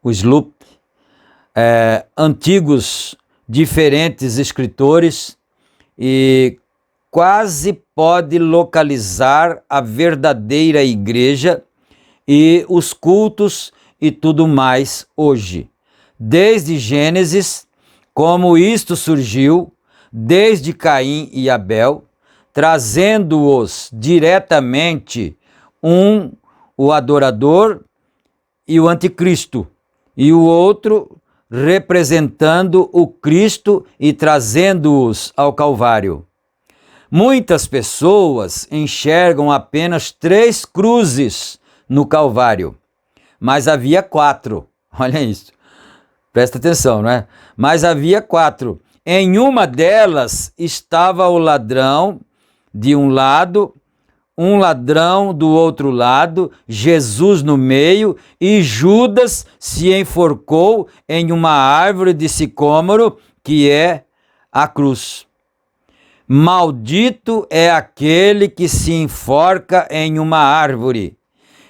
o Sloop, antigos diferentes escritores, e quase pode localizar a verdadeira igreja e os cultos e tudo mais hoje. Desde Gênesis, como isto surgiu, desde Caim e Abel, trazendo-os diretamente o adorador e o anticristo, e o outro representando o Cristo e trazendo-os ao Calvário. Muitas pessoas enxergam apenas 3 cruzes no Calvário, mas havia 4. Olha isso, presta atenção, não é? Mas havia 4. Em uma delas estava o ladrão de um lado, um ladrão do outro lado, Jesus no meio, e Judas se enforcou em uma árvore de sicômoro, que é a cruz. Maldito é aquele que se enforca em uma árvore.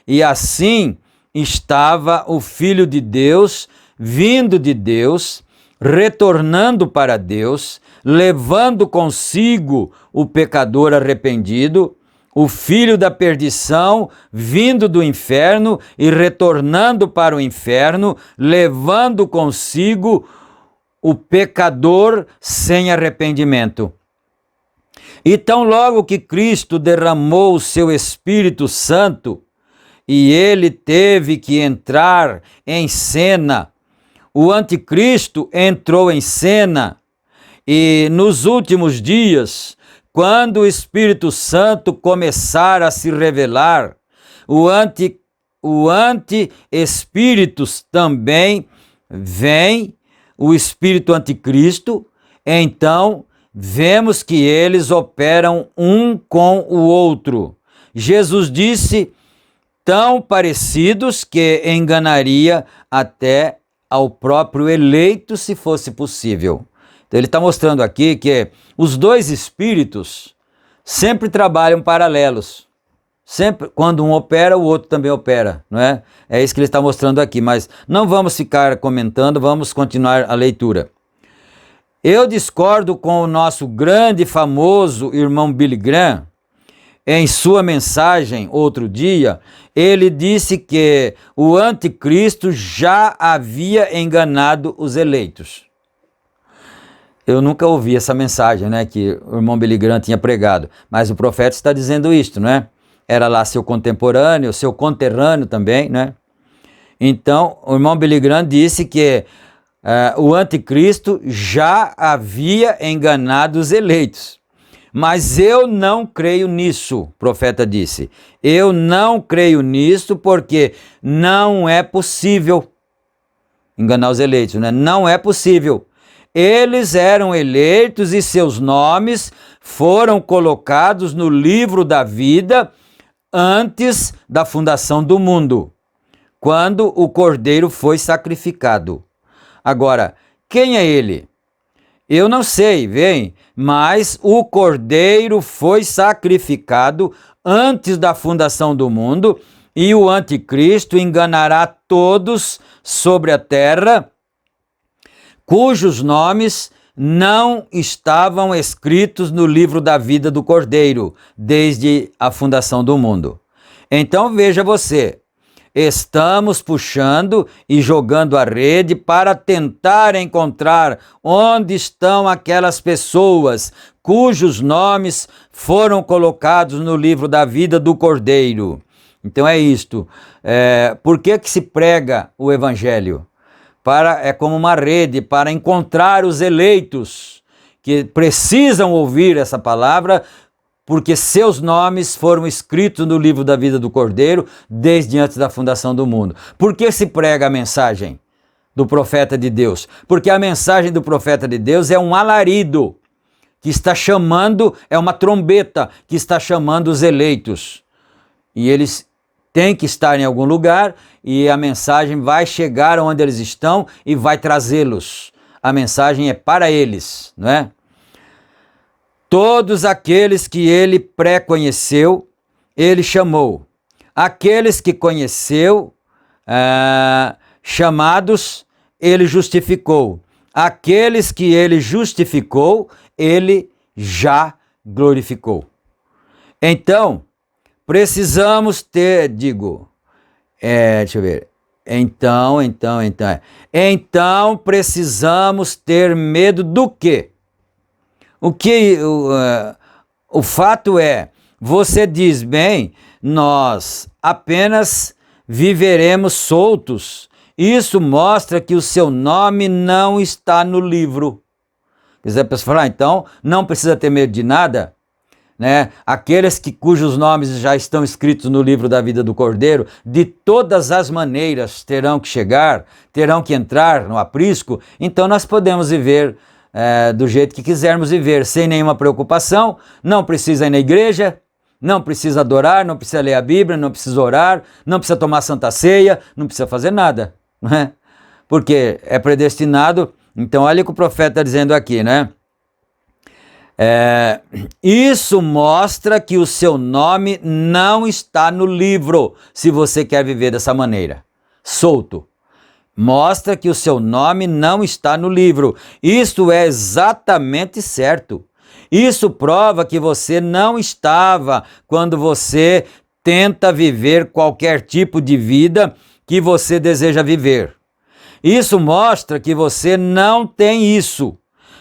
E assim estava o Filho de Deus, vindo de Deus, retornando para Deus, levando consigo o pecador arrependido, o filho da perdição, vindo do inferno e retornando para o inferno, levando consigo o pecador sem arrependimento. E tão logo que Cristo derramou o seu Espírito Santo e ele teve que entrar em cena, o anticristo entrou em cena, e nos últimos dias, quando o Espírito Santo começar a se revelar, o anti-espírito também vem, o espírito anticristo, então vemos que eles operam um com o outro. Jesus disse, tão parecidos que enganaria até ao próprio eleito, se fosse possível. Então ele está mostrando aqui que os dois espíritos sempre trabalham paralelos. Sempre, quando um opera, o outro também opera, não é? É isso que ele está mostrando aqui, mas não vamos ficar comentando, vamos continuar a leitura. Eu discordo com o nosso grande e famoso irmão Billy Graham. Em sua mensagem, outro dia, ele disse que o anticristo já havia enganado os eleitos. Eu nunca ouvi essa mensagem, né, que o irmão Billy Graham tinha pregado, mas o profeta está dizendo isto, não é? Era lá seu contemporâneo, seu conterrâneo também, né? Então, o irmão Billy Graham disse que o anticristo já havia enganado os eleitos. Mas eu não creio nisso, o profeta disse. Eu não creio nisso porque não é possível enganar os eleitos, né? Não é possível. Eles eram eleitos e seus nomes foram colocados no livro da vida antes da fundação do mundo, quando o cordeiro foi sacrificado. Agora, quem é ele? Eu não sei, vem, mas o cordeiro foi sacrificado antes da fundação do mundo e o anticristo enganará todos sobre a terra cujos nomes não estavam escritos no livro da vida do Cordeiro, desde a fundação do mundo. Então veja você, estamos puxando e jogando a rede para tentar encontrar onde estão aquelas pessoas cujos nomes foram colocados no livro da vida do Cordeiro. Então é isto. Por que se prega o Evangelho? É como uma rede para encontrar os eleitos que precisam ouvir essa palavra, porque seus nomes foram escritos no livro da vida do Cordeiro desde antes da fundação do mundo. Por que se prega a mensagem do profeta de Deus? Porque a mensagem do profeta de Deus é um alarido que está chamando, é uma trombeta que está chamando os eleitos. E eles têm que estar em algum lugar e a mensagem vai chegar onde eles estão e vai trazê-los. A mensagem é para eles, não é? Todos aqueles que ele pré-conheceu, ele chamou. Aqueles que conheceu, chamados, ele justificou. Aqueles que ele justificou, ele já glorificou. Então, precisamos ter, deixa eu ver. Então precisamos ter medo do quê? O fato é, você diz, bem, nós apenas viveremos soltos. Isso mostra que o seu nome não está no livro. Quer dizer, a pessoa fala, então não precisa ter medo de nada, né? Aqueles cujos nomes já estão escritos no livro da vida do Cordeiro, de todas as maneiras terão que chegar, terão que entrar no aprisco, então nós podemos viver do jeito que quisermos viver, sem nenhuma preocupação, não precisa ir na igreja, não precisa adorar, não precisa ler a Bíblia, não precisa orar, não precisa tomar Santa Ceia, não precisa fazer nada, né? Porque é predestinado. Então olha o que o profeta está dizendo aqui, né? Isso mostra que o seu nome não está no livro, se você quer viver dessa maneira, solto. Mostra que o seu nome não está no livro. Isto é exatamente certo. Isso prova que você não estava quando você tenta viver qualquer tipo de vida que você deseja viver. Isso mostra que você não tem isso.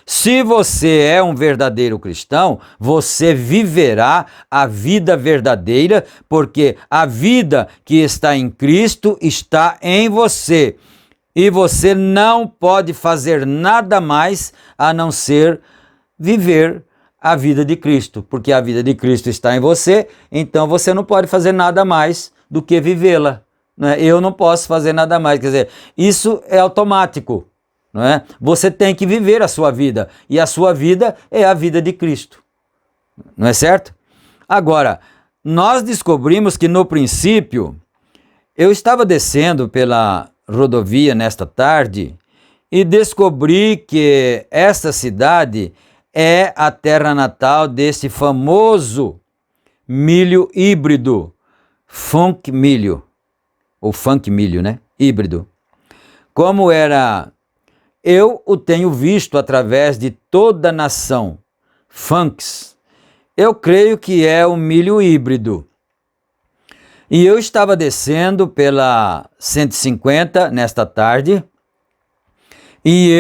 Se você é um verdadeiro cristão, você viverá a vida verdadeira, porque a vida que está em Cristo está em você. E você não pode fazer nada mais a não ser viver a vida de Cristo, porque a vida de Cristo está em você, então você não pode fazer nada mais do que vivê-la. Né? Eu não posso fazer nada mais, quer dizer, isso é automático. Não é? Você tem que viver a sua vida, e a sua vida é a vida de Cristo. Não é certo? Agora, nós descobrimos que no princípio, eu estava descendo pela rodovia nesta tarde e descobri que esta cidade é a terra natal desse famoso milho híbrido, funk milho, ou funk milho, né? Híbrido. Como era... Eu o tenho visto através de toda a nação, funks. Eu creio que é o milho híbrido. E eu estava descendo pela 150 nesta tarde, e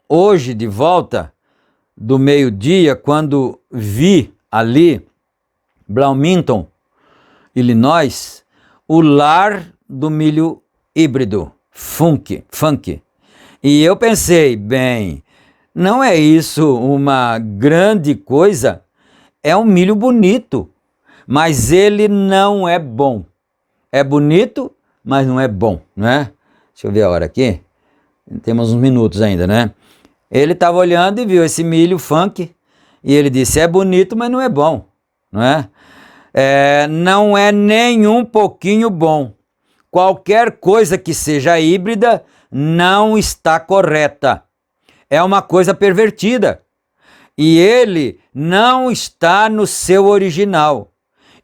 hoje de volta do meio-dia, quando vi ali, Bloomington, Illinois, o lar do milho híbrido, funk. E eu pensei, bem, não é isso uma grande coisa? É um milho bonito, mas ele não é bom. É bonito, mas não é bom, né? Deixa eu ver a hora aqui. Temos uns minutos ainda, né? Ele estava olhando e viu esse milho funk e ele disse, é bonito, mas não é bom, não é? Não é nem um pouquinho bom. Qualquer coisa que seja híbrida não está correta. É uma coisa pervertida. E ele não está no seu original.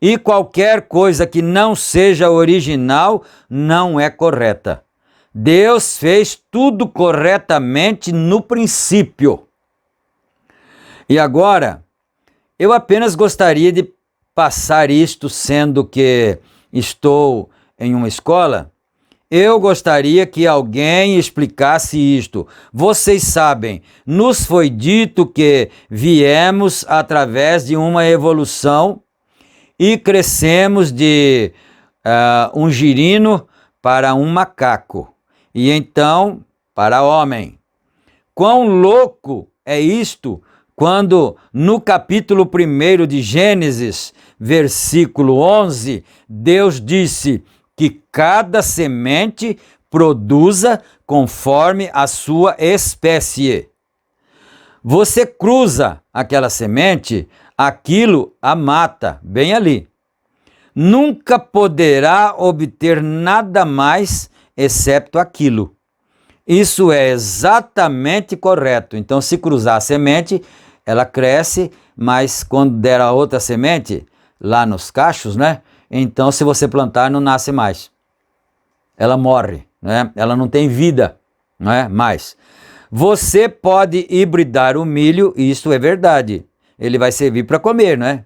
E qualquer coisa que não seja original não é correta. Deus fez tudo corretamente no princípio. E agora, eu apenas gostaria de passar isto, sendo que estou em uma escola, eu gostaria que alguém explicasse isto. Vocês sabem, nos foi dito que viemos através de uma evolução e crescemos de um girino para um macaco, e então para homem. Quão louco é isto, quando no capítulo 1 de Gênesis, versículo 11, Deus disse que cada semente produza conforme a sua espécie. Você cruza aquela semente, aquilo a mata, bem ali. Nunca poderá obter nada mais excepto aquilo. Isso é exatamente correto. Então, se cruzar a semente, ela cresce, mas quando der a outra semente, lá nos cachos, né? Então, se você plantar, não nasce mais. Ela morre, né? Ela não tem vida, não é? Mais. Você pode hibridar o milho, isso é verdade. Ele vai servir para comer, não é?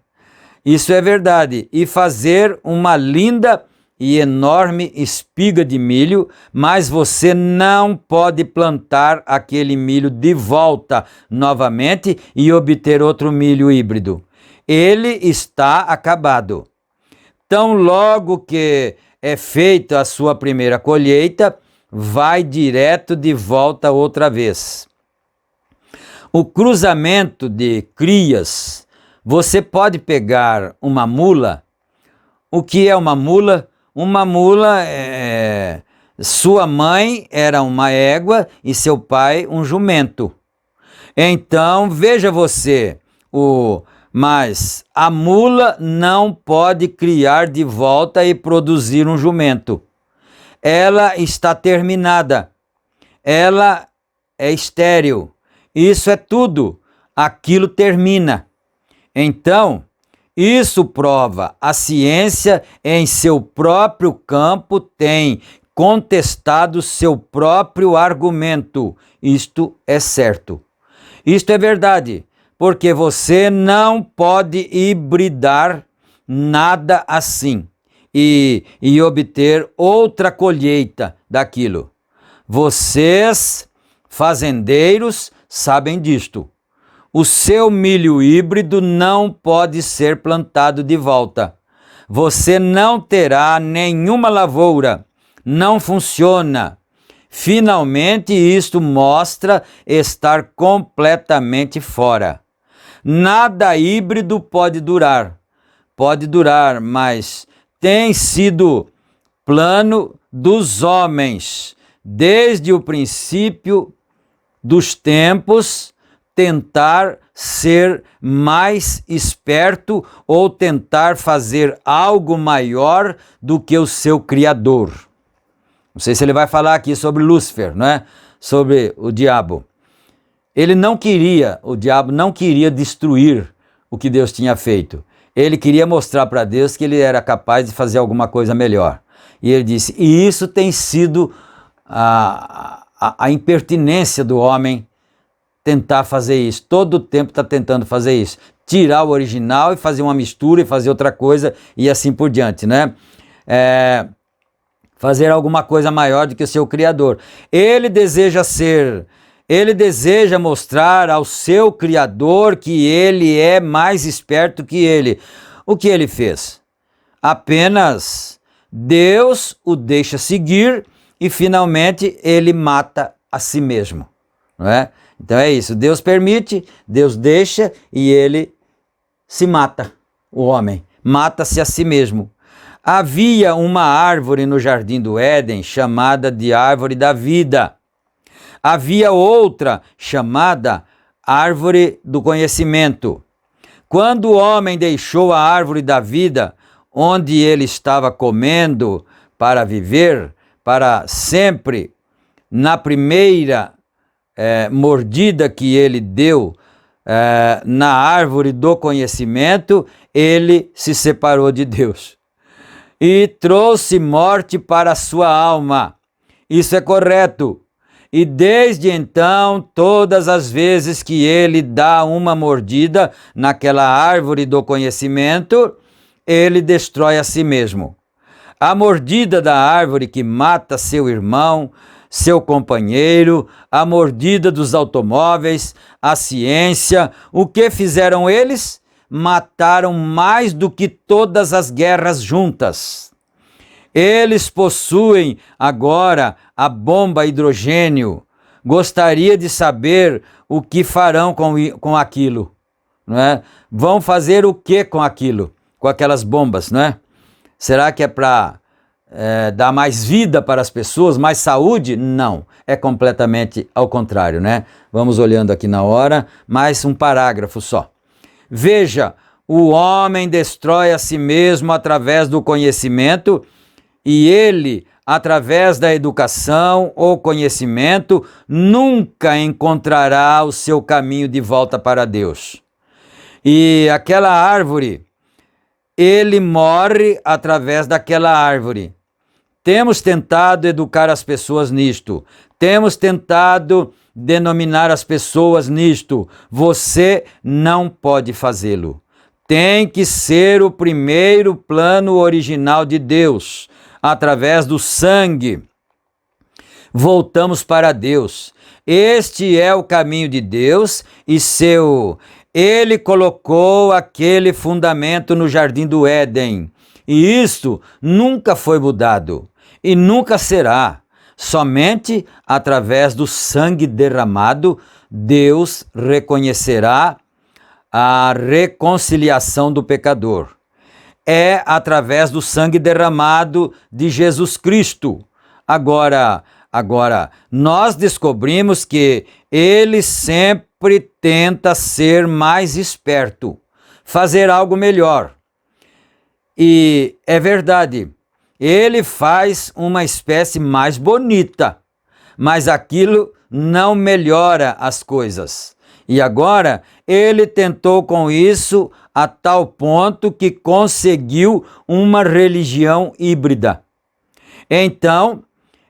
Isso é verdade. E fazer uma linda e enorme espiga de milho, mas você não pode plantar aquele milho de volta novamente e obter outro milho híbrido. Ele está acabado. Tão logo que é feita a sua primeira colheita, vai direto de volta outra vez. O cruzamento de crias, você pode pegar uma mula. O que é uma mula? Uma mula sua mãe era uma égua e seu pai um jumento. Então, veja você, mas a mula não pode criar de volta e produzir um jumento. Ela está terminada. Ela é estéril. Isso é tudo. Aquilo termina. Então, isso prova, a ciência em seu próprio campo tem contestado seu próprio argumento. Isto é certo. Isto é verdade. porque você não pode hibridar nada assim e obter outra colheita daquilo. Vocês, fazendeiros, sabem disto. O seu milho híbrido não pode ser plantado de volta. Você não terá nenhuma lavoura. Não funciona. Finalmente, isto mostra estar completamente fora. Nada híbrido pode durar. Pode durar, mas tem sido plano dos homens, desde o princípio dos tempos, tentar ser mais esperto ou tentar fazer algo maior do que o seu Criador. Não sei se ele vai falar aqui sobre Lúcifer, não é? Sobre o diabo. O diabo não queria destruir o que Deus tinha feito. Ele queria mostrar para Deus que ele era capaz de fazer alguma coisa melhor. E ele disse, e isso tem sido a impertinência do homem tentar fazer isso. Todo o tempo está tentando fazer isso. Tirar o original e fazer uma mistura e fazer outra coisa e assim por diante, né? Fazer alguma coisa maior do que o seu Criador. Ele deseja mostrar ao seu Criador que ele é mais esperto que ele. O que ele fez? Apenas Deus o deixa seguir e finalmente ele mata a si mesmo, não é? Então é isso, Deus permite, Deus deixa e ele se mata, o homem, mata-se a si mesmo. Havia uma árvore no jardim do Éden chamada de árvore da vida. Havia outra chamada árvore do conhecimento. Quando o homem deixou a árvore da vida, onde ele estava comendo para viver, para sempre, na primeira mordida que ele deu na árvore do conhecimento, ele se separou de Deus e trouxe morte para a sua alma. Isso é correto. E desde então, todas as vezes que ele dá uma mordida naquela árvore do conhecimento, ele destrói a si mesmo. A mordida da árvore que mata seu irmão, seu companheiro, a mordida dos automóveis, a ciência, o que fizeram eles? Mataram mais do que todas as guerras juntas. Eles possuem agora a bomba a hidrogênio. Gostaria de saber o que farão com aquilo, não é? Vão fazer o que com aquilo, com aquelas bombas, não é? Será que é para dar mais vida para as pessoas, mais saúde? Não, é completamente ao contrário, né? Vamos olhando aqui na hora, mais um parágrafo só. Veja, o homem destrói a si mesmo através do conhecimento e ele, através da educação ou conhecimento, nunca encontrará o seu caminho de volta para Deus. E aquela árvore, ele morre através daquela árvore. Temos tentado educar as pessoas nisto. Temos tentado denominar as pessoas nisto. Você não pode fazê-lo. Tem que ser o primeiro plano original de Deus, através do sangue. Voltamos para Deus. Este é o caminho de Deus e Ele colocou aquele fundamento no jardim do Éden. E isto nunca foi mudado e nunca será. Somente através do sangue derramado, Deus reconhecerá a reconciliação do pecador. É através do sangue derramado de Jesus Cristo. Agora, nós descobrimos que ele sempre tenta ser mais esperto, fazer algo melhor. E é verdade, ele faz uma espécie mais bonita, mas aquilo não melhora as coisas. E agora ele tentou com isso a tal ponto que conseguiu uma religião híbrida. Então,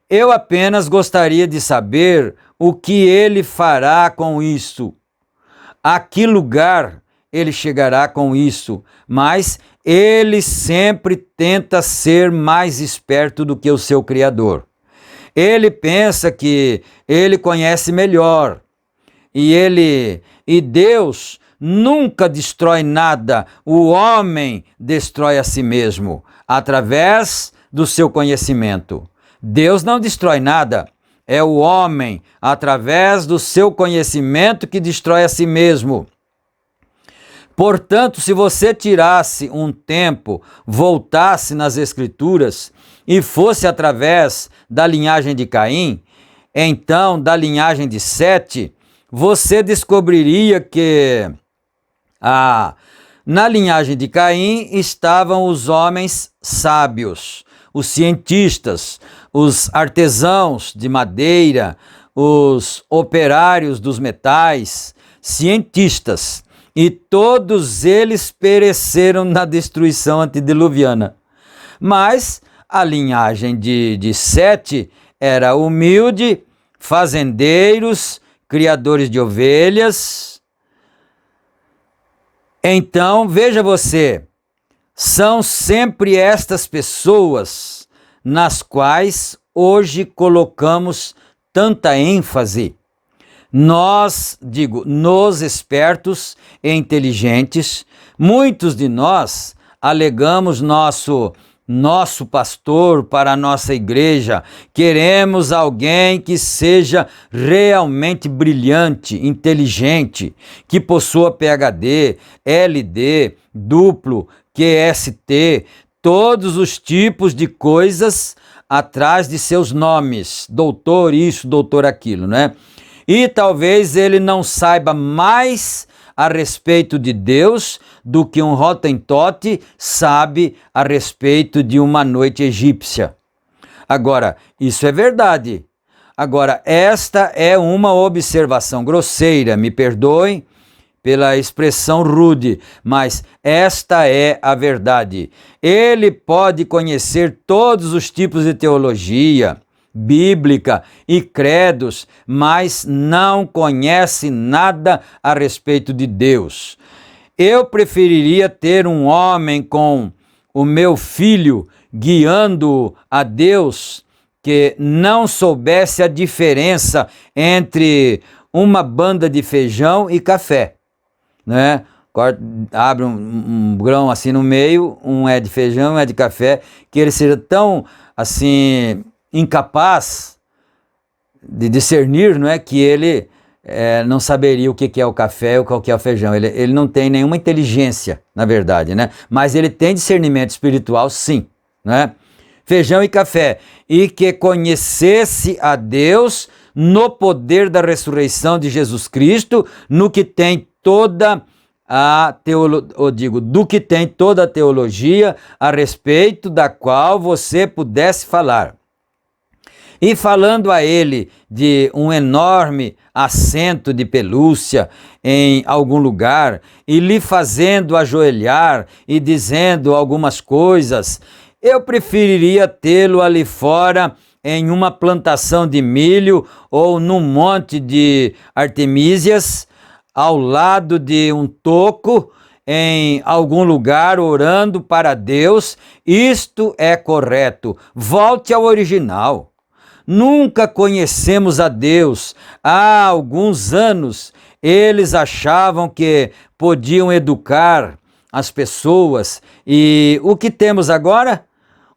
eu apenas gostaria de saber o que ele fará com isso. a que lugar ele chegará com isso, mas ele sempre tenta ser mais esperto do que o seu Criador. Ele pensa que ele conhece melhor, e Deus nunca destrói nada, o homem destrói a si mesmo, através do seu conhecimento. Deus não destrói nada, é o homem, através do seu conhecimento, que destrói a si mesmo. Portanto, se você tirasse um tempo, voltasse nas Escrituras e fosse através da linhagem de Caim, então da linhagem de Sete, você descobriria que na linhagem de Caim estavam os homens sábios, os cientistas, os artesãos de madeira, os operários dos metais, cientistas. E todos eles pereceram na destruição antediluviana. Mas a linhagem de Sete era humilde, fazendeiros, criadores de ovelhas. Então, veja você, são sempre estas pessoas nas quais hoje colocamos tanta ênfase. Nós, nos espertos e inteligentes, muitos de nós alegamos nosso pastor para a nossa igreja, queremos alguém que seja realmente brilhante, inteligente, que possua PhD, LD, duplo, QST, todos os tipos de coisas atrás de seus nomes, doutor isso, doutor aquilo, né? E talvez ele não saiba mais a respeito de Deus do que um Hottentotte sabe a respeito de uma noite egípcia. Agora, isso é verdade. Agora, esta é uma observação grosseira, me perdoem pela expressão rude, mas esta é a verdade. Ele pode conhecer todos os tipos de teologia bíblica e credos, mas não conhece nada a respeito de Deus. Eu preferiria ter um homem com o meu filho guiando a Deus que não soubesse a diferença entre uma banda de feijão e café, né? Abre um grão assim no meio, um é de feijão, um é de café, que ele seja tão assim incapaz de discernir, não é, que ele não saberia o que é o café ou o que é o feijão. Ele não tem nenhuma inteligência, na verdade, né? Mas ele tem discernimento espiritual, sim, né? Feijão e café, e que conhecesse a Deus no poder da ressurreição de Jesus Cristo, no que tem toda a do que tem toda a teologia a respeito da qual você pudesse falar. E falando a ele de um enorme assento de pelúcia em algum lugar, e lhe fazendo ajoelhar e dizendo algumas coisas, eu preferiria tê-lo ali fora em uma plantação de milho ou num monte de artemísias, ao lado de um toco, em algum lugar orando para Deus. Isto é correto. Volte ao original. Nunca conhecemos a Deus. Há alguns anos eles achavam que podiam educar as pessoas, e o que temos agora?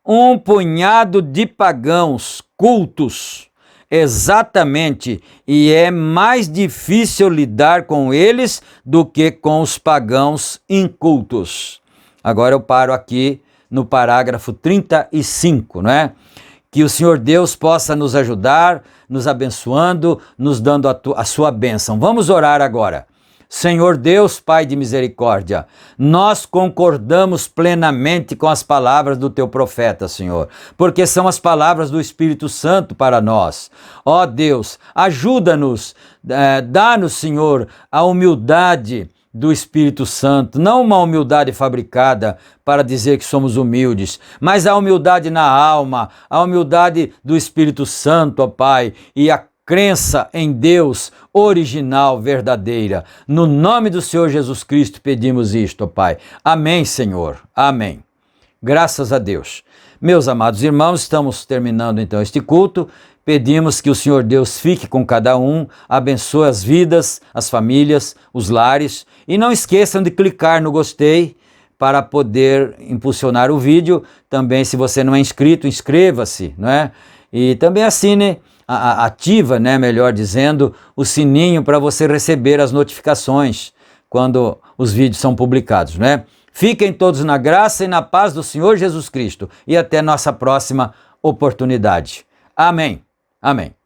Um punhado de pagãos cultos, exatamente, e é mais difícil lidar com eles do que com os pagãos incultos. Agora eu paro aqui no parágrafo 35, não é? Que o Senhor Deus possa nos ajudar, nos abençoando, nos dando a sua bênção. Vamos orar agora. Senhor Deus, Pai de misericórdia, nós concordamos plenamente com as palavras do teu profeta, Senhor, porque são as palavras do Espírito Santo para nós. Ó Deus, ajuda-nos, dá-nos, Senhor, a humildade do Espírito Santo, não uma humildade fabricada para dizer que somos humildes, mas a humildade na alma, a humildade do Espírito Santo, ó Pai, e a crença em Deus original, verdadeira. No nome do Senhor Jesus Cristo pedimos isto, ó Pai. Amém, Senhor. Amém. Graças a Deus. Meus amados irmãos, estamos terminando então este culto. Pedimos que o Senhor Deus fique com cada um, abençoe as vidas, as famílias, os lares. E não esqueçam de clicar no gostei para poder impulsionar o vídeo. Também, se você não é inscrito, inscreva-se, não é? E também assine, ativa, né, melhor dizendo, o sininho para você receber as notificações quando os vídeos são publicados, né? Fiquem todos na graça e na paz do Senhor Jesus Cristo e até nossa próxima oportunidade. Amém. Amém.